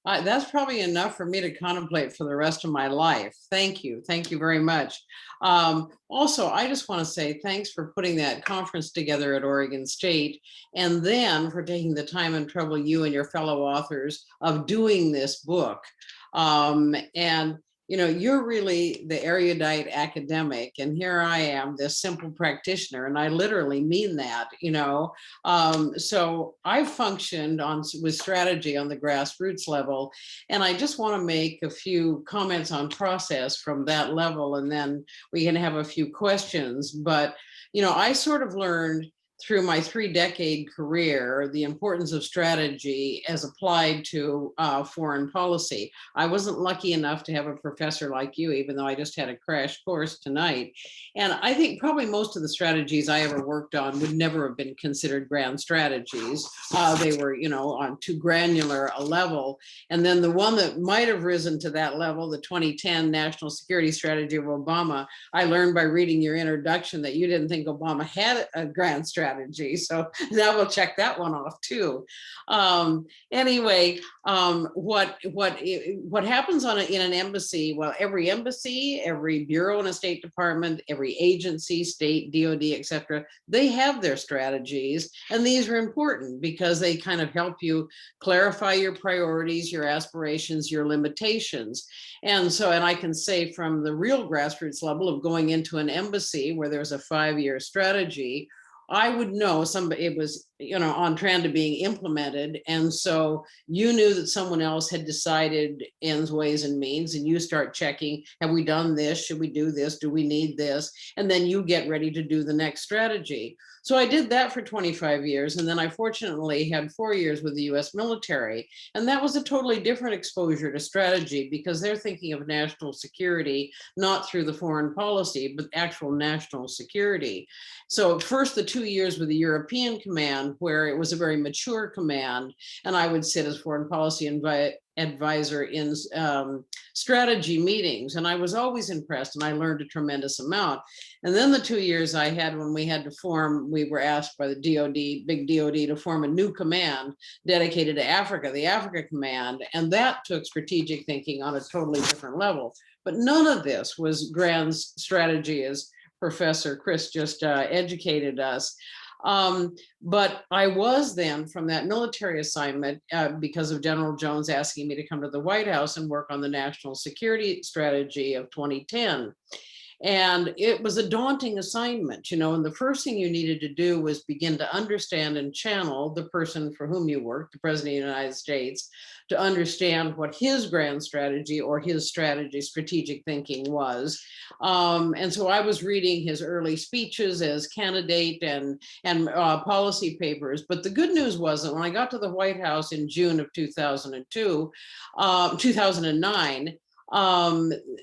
That's probably enough for me to contemplate for the rest of my life. Thank you. Thank you very much. Also, I just want to say thanks for putting that conference together at Oregon State, and then for taking the time and trouble, you and your fellow authors, of doing this book. And you know, you're really the erudite academic, and here I am, this simple practitioner, and I literally mean that, you know. So I've functioned with strategy on the grassroots level, and I just want to make a few comments on process from that level, and then we can have a few questions. But, you know, I sort of learned through my 3-decade career the importance of strategy as applied to foreign policy. I wasn't lucky enough to have a professor like you, even though I just had a crash course tonight. And I think probably most of the strategies I ever worked on would never have been considered grand strategies. They were, you know, on too granular a level. And then the one that might have risen to that level, the 2010 National Security Strategy of Obama, I learned by reading your introduction that you didn't think Obama had a grand strategy. So now we'll check that one off too. Anyway, what happens in an embassy? Well, every embassy, every bureau in a State Department, every agency, state, DOD, etc., they have their strategies, and these are important because they kind of help you clarify your priorities, your aspirations, your limitations. And so, and I can say from the real grassroots level of going into an embassy where there's a 5-year strategy, I would know it was, you know, on trend to being implemented. And so you knew that someone else had decided ends, ways, and means, and you start checking, have we done this? Should we do this? Do we need this? And then you get ready to do the next strategy. So I did that for 25 years. And then I fortunately had 4 years with the US military. And that was a totally different exposure to strategy because they're thinking of national security, not through the foreign policy, but actual national security. So first, the 2 years with the European Command, where it was a very mature command, and I would sit as foreign policy advisor in strategy meetings, and I was always impressed, and I learned a tremendous amount. And then the 2 years I had when we had to form, we were asked by the DOD, big DOD, to form a new command dedicated to Africa, the Africa Command, and that took strategic thinking on a totally different level. But none of this was grand strategy, as Professor Chris just educated us. But I was then, from that military assignment, because of General Jones asking me to come to the White House and work on the national security strategy of 2010. And it was a daunting assignment, you know, and the first thing you needed to do was begin to understand and channel the person for whom you worked, the President of the United States, to understand what his grand strategy or his strategic thinking was. And so I was reading his early speeches as candidate and policy papers. But the good news was that when I got to the White House in June of 2009,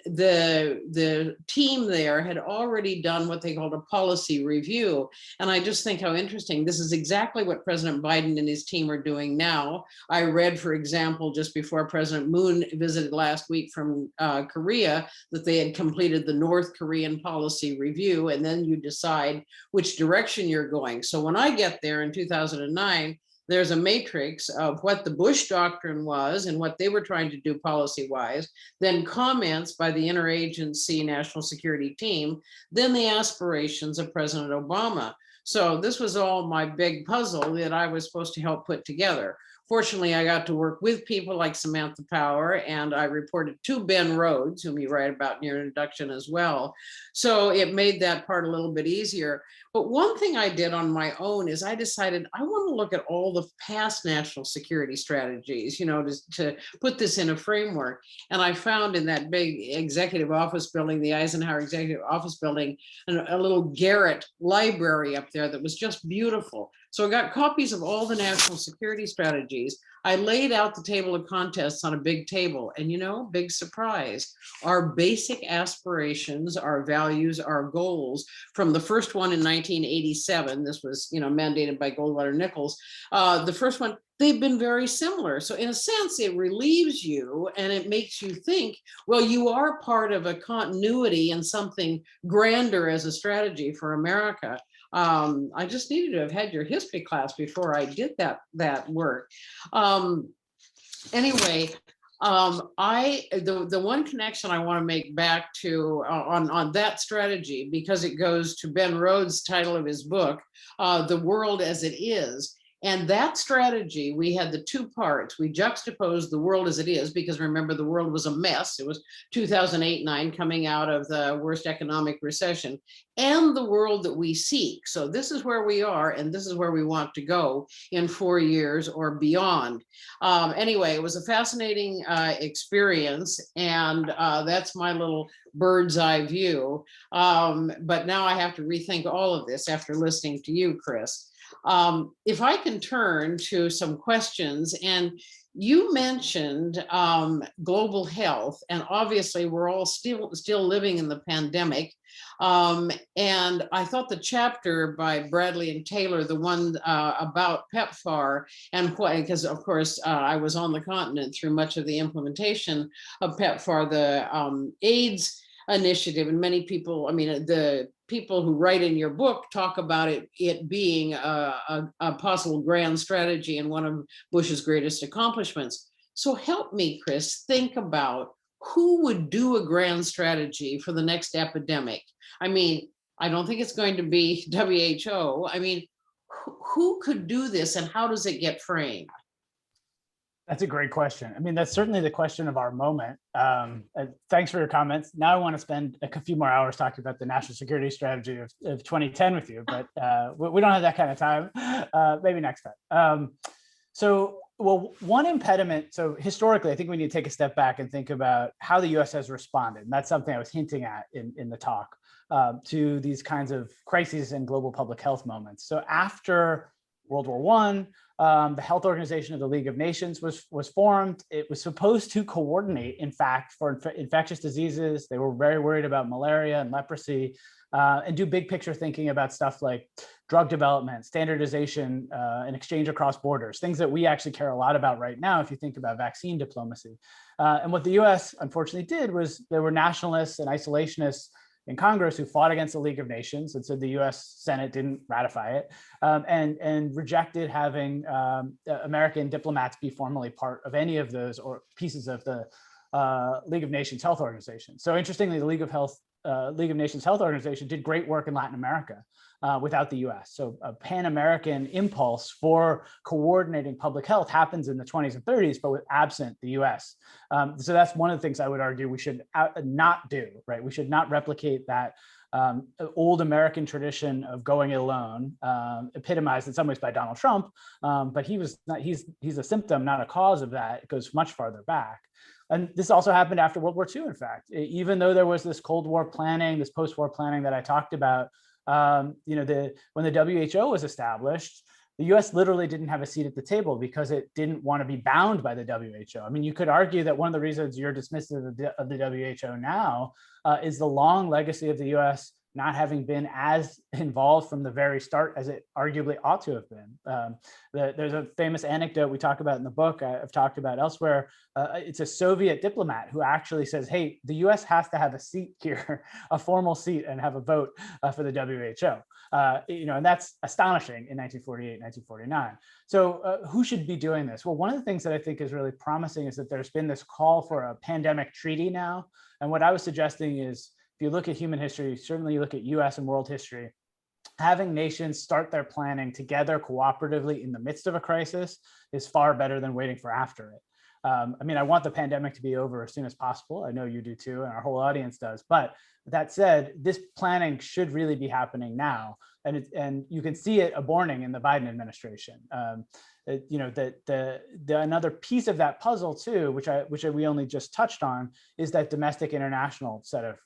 the team there had already done what they called a policy review. And I just think how interesting. This is exactly what President Biden and his team are doing now. I read, for example, just before President Moon visited last week from Korea, that they had completed the North Korean policy review, and then you decide which direction you're going. So when I get there in 2009, there's a matrix of what the Bush Doctrine was and what they were trying to do policy-wise, then comments by the interagency national security team, then the aspirations of President Obama. So this was all my big puzzle that I was supposed to help put together. Fortunately, I got to work with people like Samantha Power, and I reported to Ben Rhodes, whom you write about in your introduction as well. So it made that part a little bit easier. But one thing I did on my own is I decided I want to look at all the past national security strategies, you know, to put this in a framework. And I found in that big executive office building, the Eisenhower Executive Office Building, a little garret library up there that was just beautiful, So I got copies of all the national security strategies. I laid out the table of contents on a big table, and big surprise, our basic aspirations, our values, our goals from the first one in 1987, this was, mandated by Goldwater Nichols, the first one, they've been very similar. So in a sense, it relieves you and it makes you think, well, you are part of a continuity and something grander as a strategy for America. I just needed to have had your history class before I did that work. Anyway, the one connection I want to make back to on that strategy, because it goes to Ben Rhodes' title of his book, The World as It Is. And that strategy, we had the two parts. We juxtaposed the world as it is, because remember, the world was a mess. It was 2008-9 coming out of the worst economic recession, and the world that we seek. So this is where we are, and this is where we want to go in 4 years or beyond. Anyway, it was a fascinating experience, and that's my little bird's eye view. But now I have to rethink all of this after listening to you, Chris. If I can turn to some questions, and you mentioned global health, and obviously we're all still living in the pandemic. And I thought the chapter by Bradley and Taylor, the one about PEPFAR, and because of course I was on the continent through much of the implementation of PEPFAR, the AIDS initiative, and many people, the people who write in your book talk about it being a possible grand strategy and one of Bush's greatest accomplishments. So help me, Chris, think about who would do a grand strategy for the next epidemic. I don't think it's going to be WHO. Who could do this, and how does it get framed? That's a great question. That's certainly the question of our moment. Thanks for your comments. Now I want to spend a few more hours talking about the national security strategy of 2010 with you, but we don't have that kind of time. Maybe next time. One impediment, so historically, I think we need to take a step back and think about how the US has responded. And that's something I was hinting at in the talk, to these kinds of crises and global public health moments. So after World War I, the Health Organization of the League of Nations was formed. It was supposed to coordinate, in fact, for infectious diseases. They were very worried about malaria and leprosy, and do big picture thinking about stuff like drug development, standardization, and exchange across borders, things that we actually care a lot about right now if you think about vaccine diplomacy. And what the US unfortunately did was there were nationalists and isolationists in Congress who fought against the League of Nations, and so the U.S. Senate didn't ratify it, and rejected having American diplomats be formally part of any of those or pieces of the League of Nations Health Organization. So interestingly, the League of Nations Health Organization did great work in Latin America without the US. So a Pan-American impulse for coordinating public health happens in the 20s and 30s, but with absent the US. So that's one of the things I would argue we should not do, right? We should not replicate that old American tradition of going it alone, epitomized in some ways by Donald Trump, but he's a symptom, not a cause of that. It goes much farther back. And this also happened after World War II, in fact. Even though there was this Cold War planning, this post-war planning that I talked about, when the WHO was established, the US literally didn't have a seat at the table because it didn't want to be bound by the WHO. You could argue that one of the reasons you're dismissive of the WHO now is the long legacy of the US not having been as involved from the very start as it arguably ought to have been. There's a famous anecdote we talk about in the book, I've talked about elsewhere. It's a Soviet diplomat who actually says, hey, the US has to have a seat here, a formal seat, and have a vote for the WHO. And that's astonishing in 1948, 1949. So who should be doing this? Well, one of the things that I think is really promising is that there's been this call for a pandemic treaty now. And what I was suggesting is, if you look at human history, certainly you look at US and world history, having nations start their planning together cooperatively in the midst of a crisis is far better than waiting for after it. I want the pandemic to be over as soon as possible. I know you do too, and our whole audience does. But that said, this planning should really be happening now. And you can see it aborting in the Biden administration. Another piece of that puzzle too, which we only just touched on, is that domestic international set of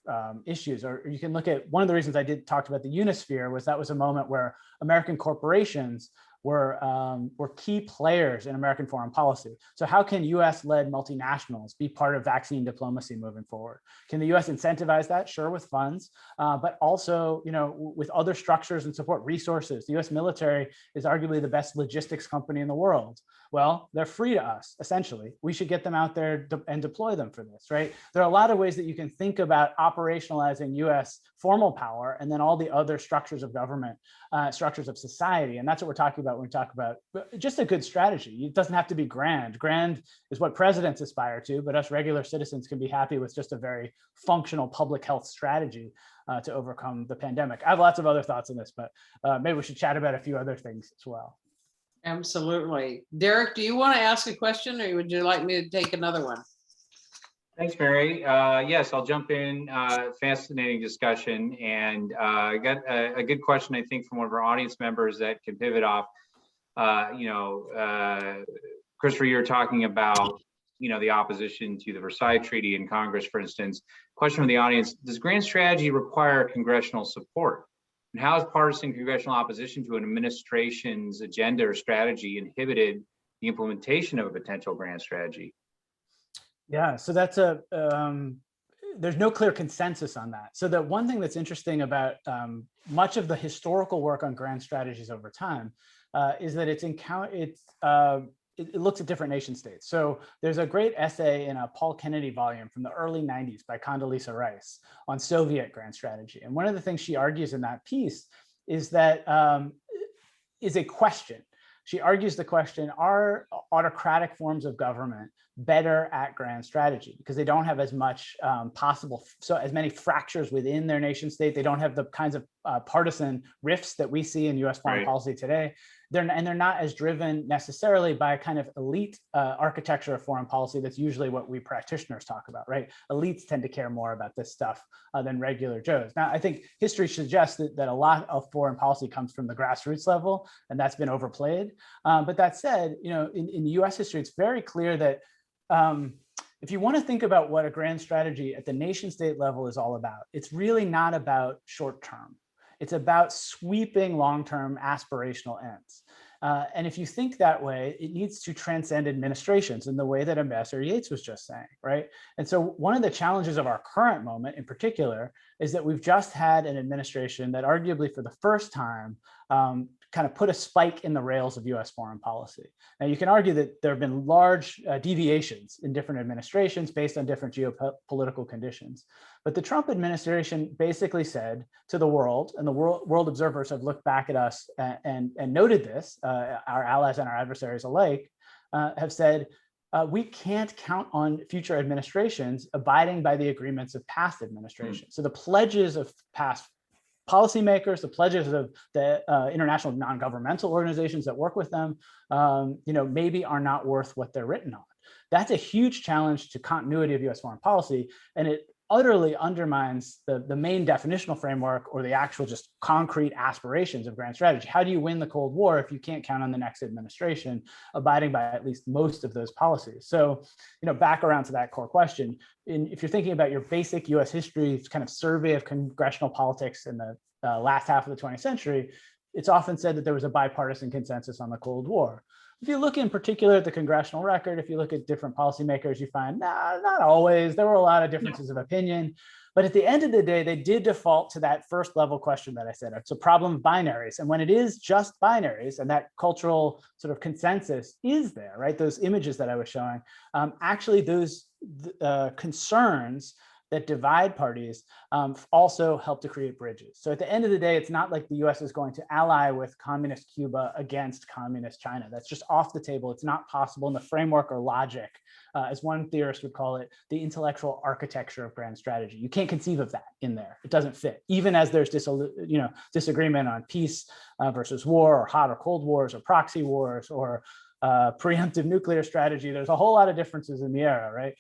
issues. Or you can look at one of the reasons I talked about the Unisphere was that was a moment where American corporations were key players in American foreign policy. So how can US-led multinationals be part of vaccine diplomacy moving forward? Can the US incentivize that? Sure, with funds, but also, with other structures and support resources. The US military is arguably the best logistics company in the world. Well, they're free to us, essentially. We should get them out there and deploy them for this, right? There are a lot of ways that you can think about operationalizing US formal power and then all the other structures of government, structures of society. And that's what we're talking about when we talk about just a good strategy. It doesn't have to be grand. Grand is what presidents aspire to, but us regular citizens can be happy with just a very functional public health strategy to overcome the pandemic. I have lots of other thoughts on this, but maybe we should chat about a few other things as well. Absolutely. Derrick, do you want to ask a question, or would you like me to take another one? Thanks, Mary. Yes, I'll jump in. Fascinating discussion, and I got a good question, I think, from one of our audience members that can pivot off. Christopher, you're talking about the opposition to the Versailles Treaty in Congress, for instance. Question from the audience: does grand strategy require congressional support? And how has partisan congressional opposition to an administration's agenda or strategy inhibited the implementation of a potential grand strategy? Yeah, so that's there's no clear consensus on that. So the one thing that's interesting about much of the historical work on grand strategies over time is that it looks at different nation states. So there's a great essay in a Paul Kennedy volume from the early 90s by Condoleezza Rice on Soviet grand strategy. And one of the things she argues in that piece is that is a question. She argues the question: are autocratic forms of government better at grand strategy because they don't have as much as many fractures within their nation state? They don't have the kinds of partisan rifts that we see in US foreign policy today. They're not as driven necessarily by a kind of elite architecture of foreign policy. That's usually what we practitioners talk about, right? Elites tend to care more about this stuff than regular Joes. Now, I think history suggests that a lot of foreign policy comes from the grassroots level, and that's been overplayed. But that said, in US history, it's very clear that if you want to think about what a grand strategy at the nation state level is all about, it's really not about short term. It's about sweeping long-term aspirational ends. And if you think that way, it needs to transcend administrations in the way that Ambassador Yates was just saying, right? And so one of the challenges of our current moment in particular is that we've just had an administration that arguably for the first time kind of put a spike in the rails of US foreign policy. Now, you can argue that there have been large deviations in different administrations based on different geopolitical conditions. But the Trump administration basically said to the world, and the world observers have looked back at us and noted this, our allies and our adversaries alike, have said, we can't count on future administrations abiding by the agreements of past administrations. So the pledges of past policymakers, the pledges of the international non-governmental organizations that work with them, maybe are not worth what they're written on. That's a huge challenge to continuity of US foreign policy, and it utterly undermines the main definitional framework or the actual just concrete aspirations of grand strategy. How do you win the Cold War if you can't count on the next administration abiding by at least most of those policies? So, back around to that core question, if you're thinking about your basic US history kind of survey of congressional politics in the last half of the 20th century, it's often said that there was a bipartisan consensus on the Cold War. If you look in particular at the congressional record, if you look at different policymakers, you find, not always. There were a lot of differences of opinion. But at the end of the day, they did default to that first level question that I said. It's a problem of binaries. And when it is just binaries, and that cultural sort of consensus is there, right? Those images that I was showing, actually those concerns that divide parties also help to create bridges. So at the end of the day, it's not like the US is going to ally with communist Cuba against communist China. That's just off the table. It's not possible in the framework or logic, as one theorist would call it, the intellectual architecture of grand strategy. You can't conceive of that in there. It doesn't fit. Even as there's disagreement on peace versus war, or hot or cold wars, or proxy wars, or preemptive nuclear strategy, there's a whole lot of differences in the era, right?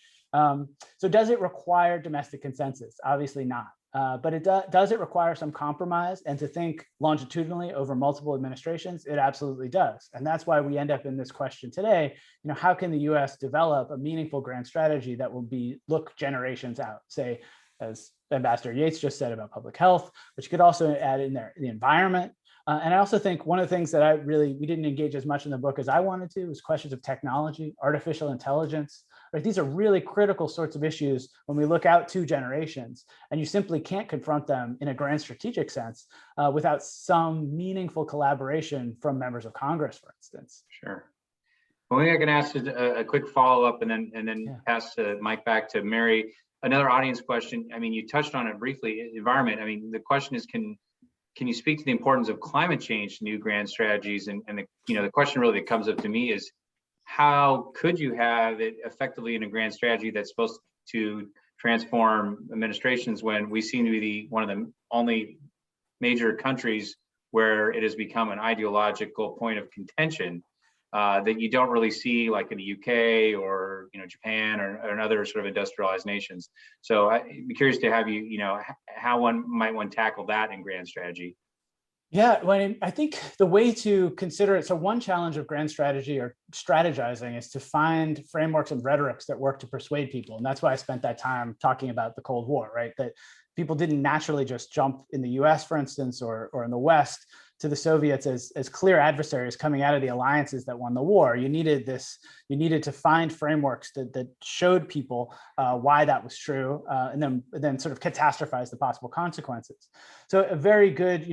So does it require domestic consensus? Obviously not. But does it require some compromise and to think longitudinally over multiple administrations? It absolutely does. And that's why we end up in this question today. How can the US develop a meaningful grand strategy that will look generations out, say, as Ambassador Yates just said about public health, but you could also add in there the environment, And I also think one of the things that we didn't engage as much in the book as I wanted to was questions of technology, artificial intelligence. Right? These are really critical sorts of issues when we look out 2 generations, and you simply can't confront them in a grand strategic sense without some meaningful collaboration from members of Congress, for instance. Sure. Well, maybe I can ask a quick follow-up and then pass the mic back to Mary. Another audience question. I mean, you touched on it briefly, environment. I mean, the question is, can you speak to the importance of climate change to new grand strategies? And the question really that comes up to me is, how could you have it effectively in a grand strategy that's supposed to transform administrations when we seem to be one of the only major countries where it has become an ideological point of contention that you don't really see like in the UK or Japan or other sort of industrialized nations. So I'd be curious to have how one might tackle that in grand strategy. Yeah, well, I think the way to consider it, so one challenge of grand strategy or strategizing is to find frameworks and rhetorics that work to persuade people. And that's why I spent that time talking about the Cold War, right? That people didn't naturally just jump in the US, for instance, or in the West to the Soviets as clear adversaries coming out of the alliances that won the war. You needed to find frameworks that showed people why that was true, and then sort of catastrophize the possible consequences. So a very good,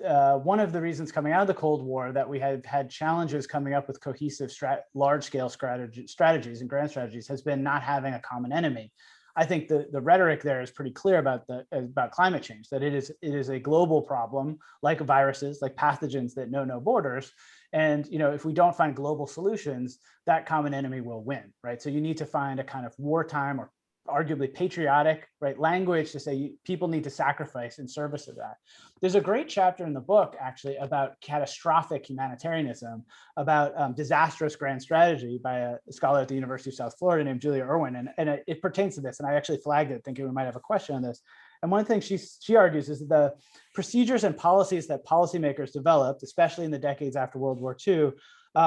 one of the reasons coming out of the Cold War that we have had challenges coming up with cohesive large-scale strategies and grand strategies has been not having a common enemy. I think the rhetoric there is pretty clear about climate change, that it is a global problem, like viruses, like pathogens that know no borders. And if we don't find global solutions, that common enemy will win, right? So you need to find a kind of wartime or arguably patriotic, right, language to say people need to sacrifice in service of that. There's a great chapter in the book actually about catastrophic humanitarianism, about disastrous grand strategy by a scholar at the University of South Florida named Julia Irwin, and it pertains to this. And I actually flagged it thinking we might have a question on this. And one thing she argues is that the procedures and policies that policymakers developed, especially in the decades after World War II,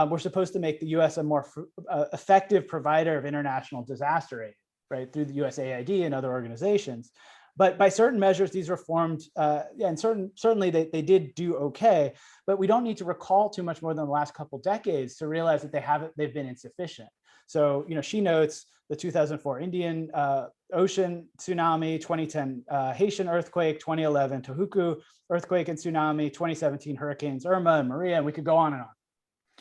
were supposed to make the US a more effective provider of international disaster aid, right, through the USAID and other organizations. But by certain measures, these reformed, and certainly they did do okay, but we don't need to recall too much more than the last couple decades to realize that they've been insufficient. So, she notes the 2004 Indian Ocean tsunami, 2010 Haitian earthquake, 2011 Tohoku earthquake and tsunami, 2017 hurricanes Irma and Maria, and we could go on and on.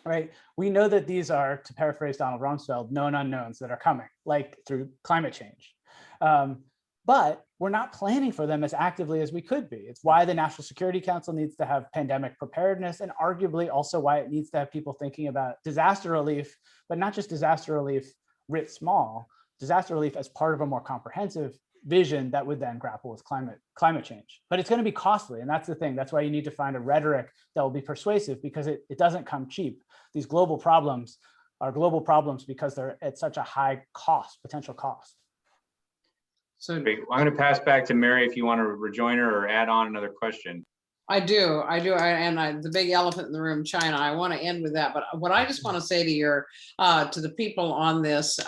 Right? We know that these are, to paraphrase Donald Rumsfeld, known unknowns that are coming, like through climate change. But we're not planning for them as actively as we could be. It's why the National Security Council needs to have pandemic preparedness, and arguably also why it needs to have people thinking about disaster relief, but not just disaster relief writ small, disaster relief as part of a more comprehensive vision that would then grapple with climate change. But it's going to be costly, and that's the thing. That's why you need to find a rhetoric that will be persuasive, because it doesn't come cheap. These global problems are global problems because they're at such a high cost, potential cost. So great. I'm going to pass back to Mary if you want to rejoin her or add on another question. I do. The big elephant in the room, China. I want to end with that, but what I just want to say to the people on this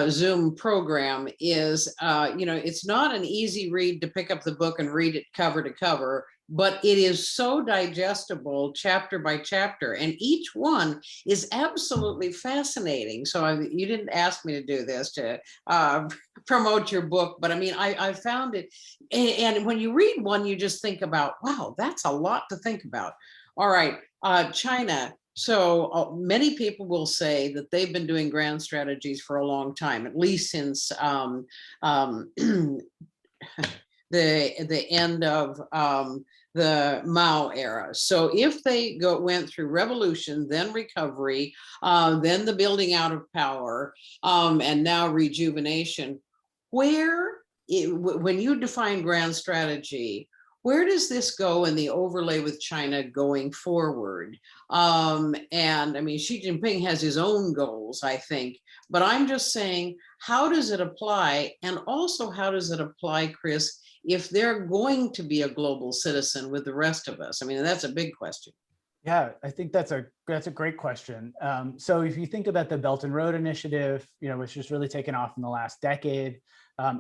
Zoom program is, it's not an easy read to pick up the book and read it cover to cover, but it is so digestible chapter by chapter, and each one is absolutely fascinating. So you didn't ask me to do this to promote your book, but I mean, I found it, and when you read one, you just think about, wow, that's a lot to think about. All right, China. So many people will say that they've been doing grand strategies for a long time, at least since the end of the Mao era. So if they went through revolution, then recovery, then the building out of power, and now rejuvenation, when you define grand strategy, where does this go in the overlay with China going forward? And I mean, Xi Jinping has his own goals, I think, but I'm just saying, how does it apply? And also, how does it apply, Chris, if they're going to be a global citizen with the rest of us? I mean, that's a big question. Yeah, I think that's a great question. So if you think about the Belt and Road Initiative, which has really taken off in the last decade,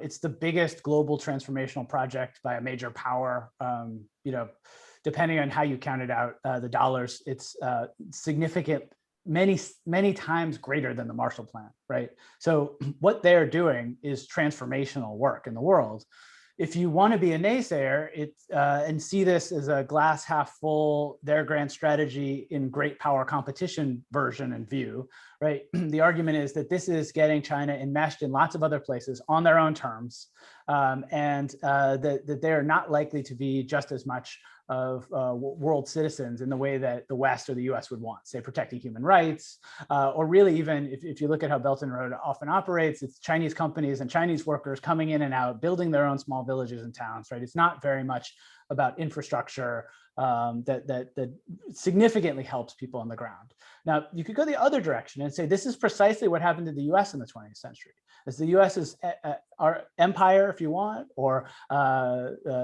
it's the biggest global transformational project by a major power. depending on how you counted out the dollars, it's significant, many times greater than the Marshall Plan, right? So what they're doing is transformational work in the world. If you want to be a naysayer and see this as a glass half full, their grand strategy in great power competition version and view, right? The argument is that this is getting China enmeshed in lots of other places on their own terms, and that they're not likely to be just as much of world citizens in the way that the West or the US would want, say protecting human rights, or really even if you look at how Belt and Road often operates, it's Chinese companies and Chinese workers coming in and out, building their own small villages and towns, right? It's not very much about infrastructure that significantly helps people on the ground. Now, you could go the other direction and say this is precisely what happened to the US in the 20th century. As the US's our empire, if you want, or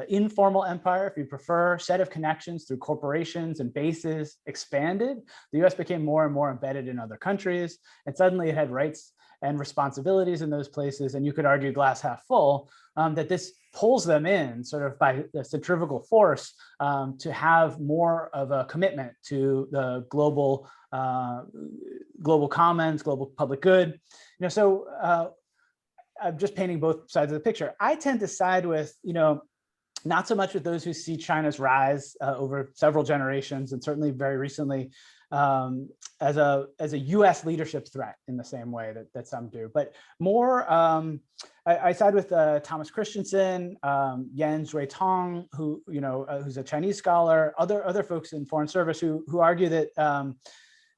informal empire, if you prefer, set of connections through corporations and bases expanded, the US became more and more embedded in other countries, and suddenly it had rights and responsibilities in those places. And you could argue glass half full, that this pulls them in sort of by the centrifugal force to have more of a commitment to the global commons, global public good. So I'm just painting both sides of the picture. I tend to side with, not so much with those who see China's rise over several generations, and certainly very recently, as a U.S. leadership threat in the same way that some do, but more. I side with Thomas Christensen, Yan Zhuitong, who who's a Chinese scholar, other folks in foreign service who argue that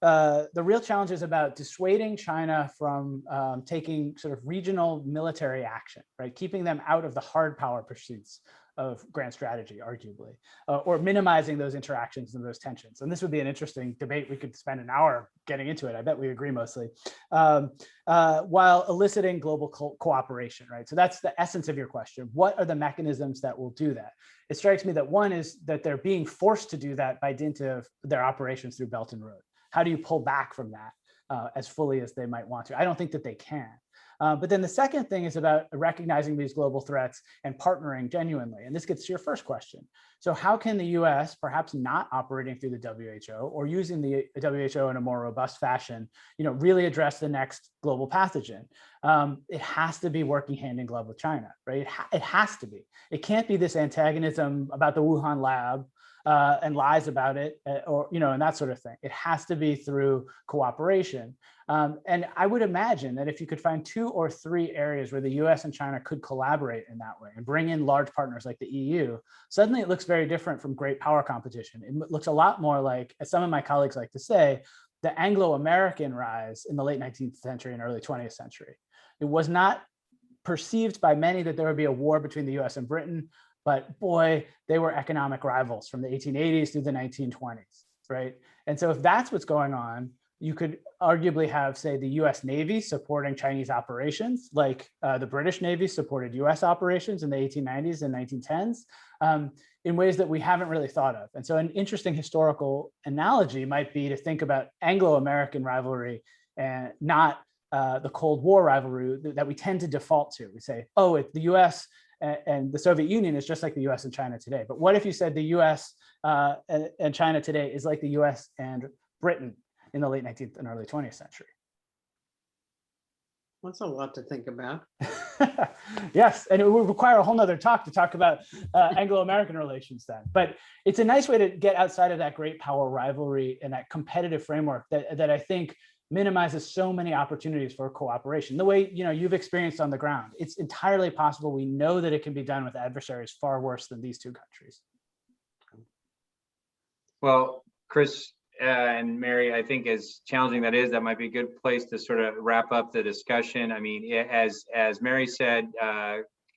the real challenge is about dissuading China from taking sort of regional military action, right? Keeping them out of the hard power pursuits of grand strategy, arguably, or minimizing those interactions and those tensions. And this would be an interesting debate. We could spend an hour getting into it. I bet we agree mostly, while eliciting global cooperation, right? So that's the essence of your question. What are the mechanisms that will do that? It strikes me that one is that they're being forced to do that by dint of their operations through Belt and Road. How do you pull back from that as fully as they might want to? I don't think that they can. But then the second thing is about recognizing these global threats and partnering genuinely. And this gets to your first question. So how can the US, perhaps not operating through the WHO or using the WHO in a more robust fashion, really address the next global pathogen? It has to be working hand in glove with China, right? It has to be. It can't be this antagonism about the Wuhan lab and lies about it, or and that sort of thing. It has to be through cooperation. And I would imagine that if you could find 2 or 3 areas where the US and China could collaborate in that way and bring in large partners like the EU, suddenly it looks very different from great power competition. It looks a lot more like, as some of my colleagues like to say, the Anglo-American rise in the late 19th century and early 20th century. It was not perceived by many that there would be a war between the US and Britain, but boy, they were economic rivals from the 1880s through the 1920s, right? And so if that's what's going on, you could arguably have, say, the US Navy supporting Chinese operations, like the British Navy supported US operations in the 1890s and 1910s, in ways that we haven't really thought of. And so an interesting historical analogy might be to think about Anglo-American rivalry and not the Cold War rivalry that we tend to default to. We say, oh, it's the US and the Soviet Union is just like the US and China today. But what if you said the US and China today is like the US and Britain in the late 19th and early 20th century? That's a lot to think about. Yes, and it would require a whole nother talk to talk about Anglo-American relations then. But it's a nice way to get outside of that great power rivalry and that competitive framework that I think minimizes so many opportunities for cooperation. The way you've experienced on the ground, it's entirely possible. We know that it can be done with adversaries far worse than these 2 countries. Well, Chris and Mary, I think as challenging that is, that might be a good place to sort of wrap up the discussion. I mean, as Mary said,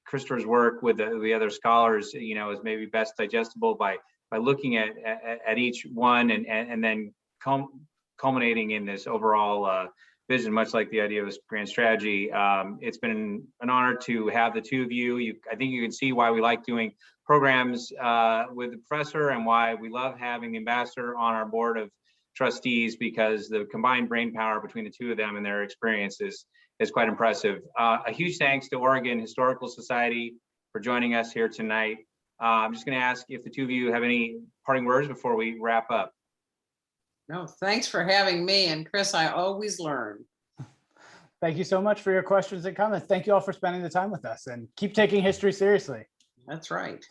Christopher's work with the other scholars, is maybe best digestible by looking at each one and then culminating in this overall vision, much like the idea of grand strategy. It's been an honor to have the 2 of you. I think you can see why we like doing programs with the professor and why we love having the ambassador on our board of trustees, because the combined brain power between the 2 of them and their experiences is quite impressive. A huge thanks to Oregon Historical Society for joining us here tonight. I'm just going to ask if the two of you have any parting words before we wrap up. No, thanks for having me. And Chris, I always learn. Thank you so much for your questions and comments. Thank you all for spending the time with us, and keep taking history seriously. That's right.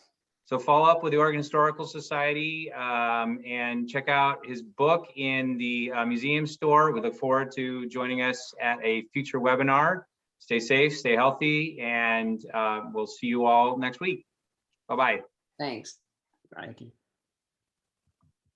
So follow up with the Oregon Historical Society and check out his book in the museum store. We look forward to joining us at a future webinar. Stay safe, stay healthy, and we'll see you all next week. Bye-bye. Thanks. Bye. Thank you.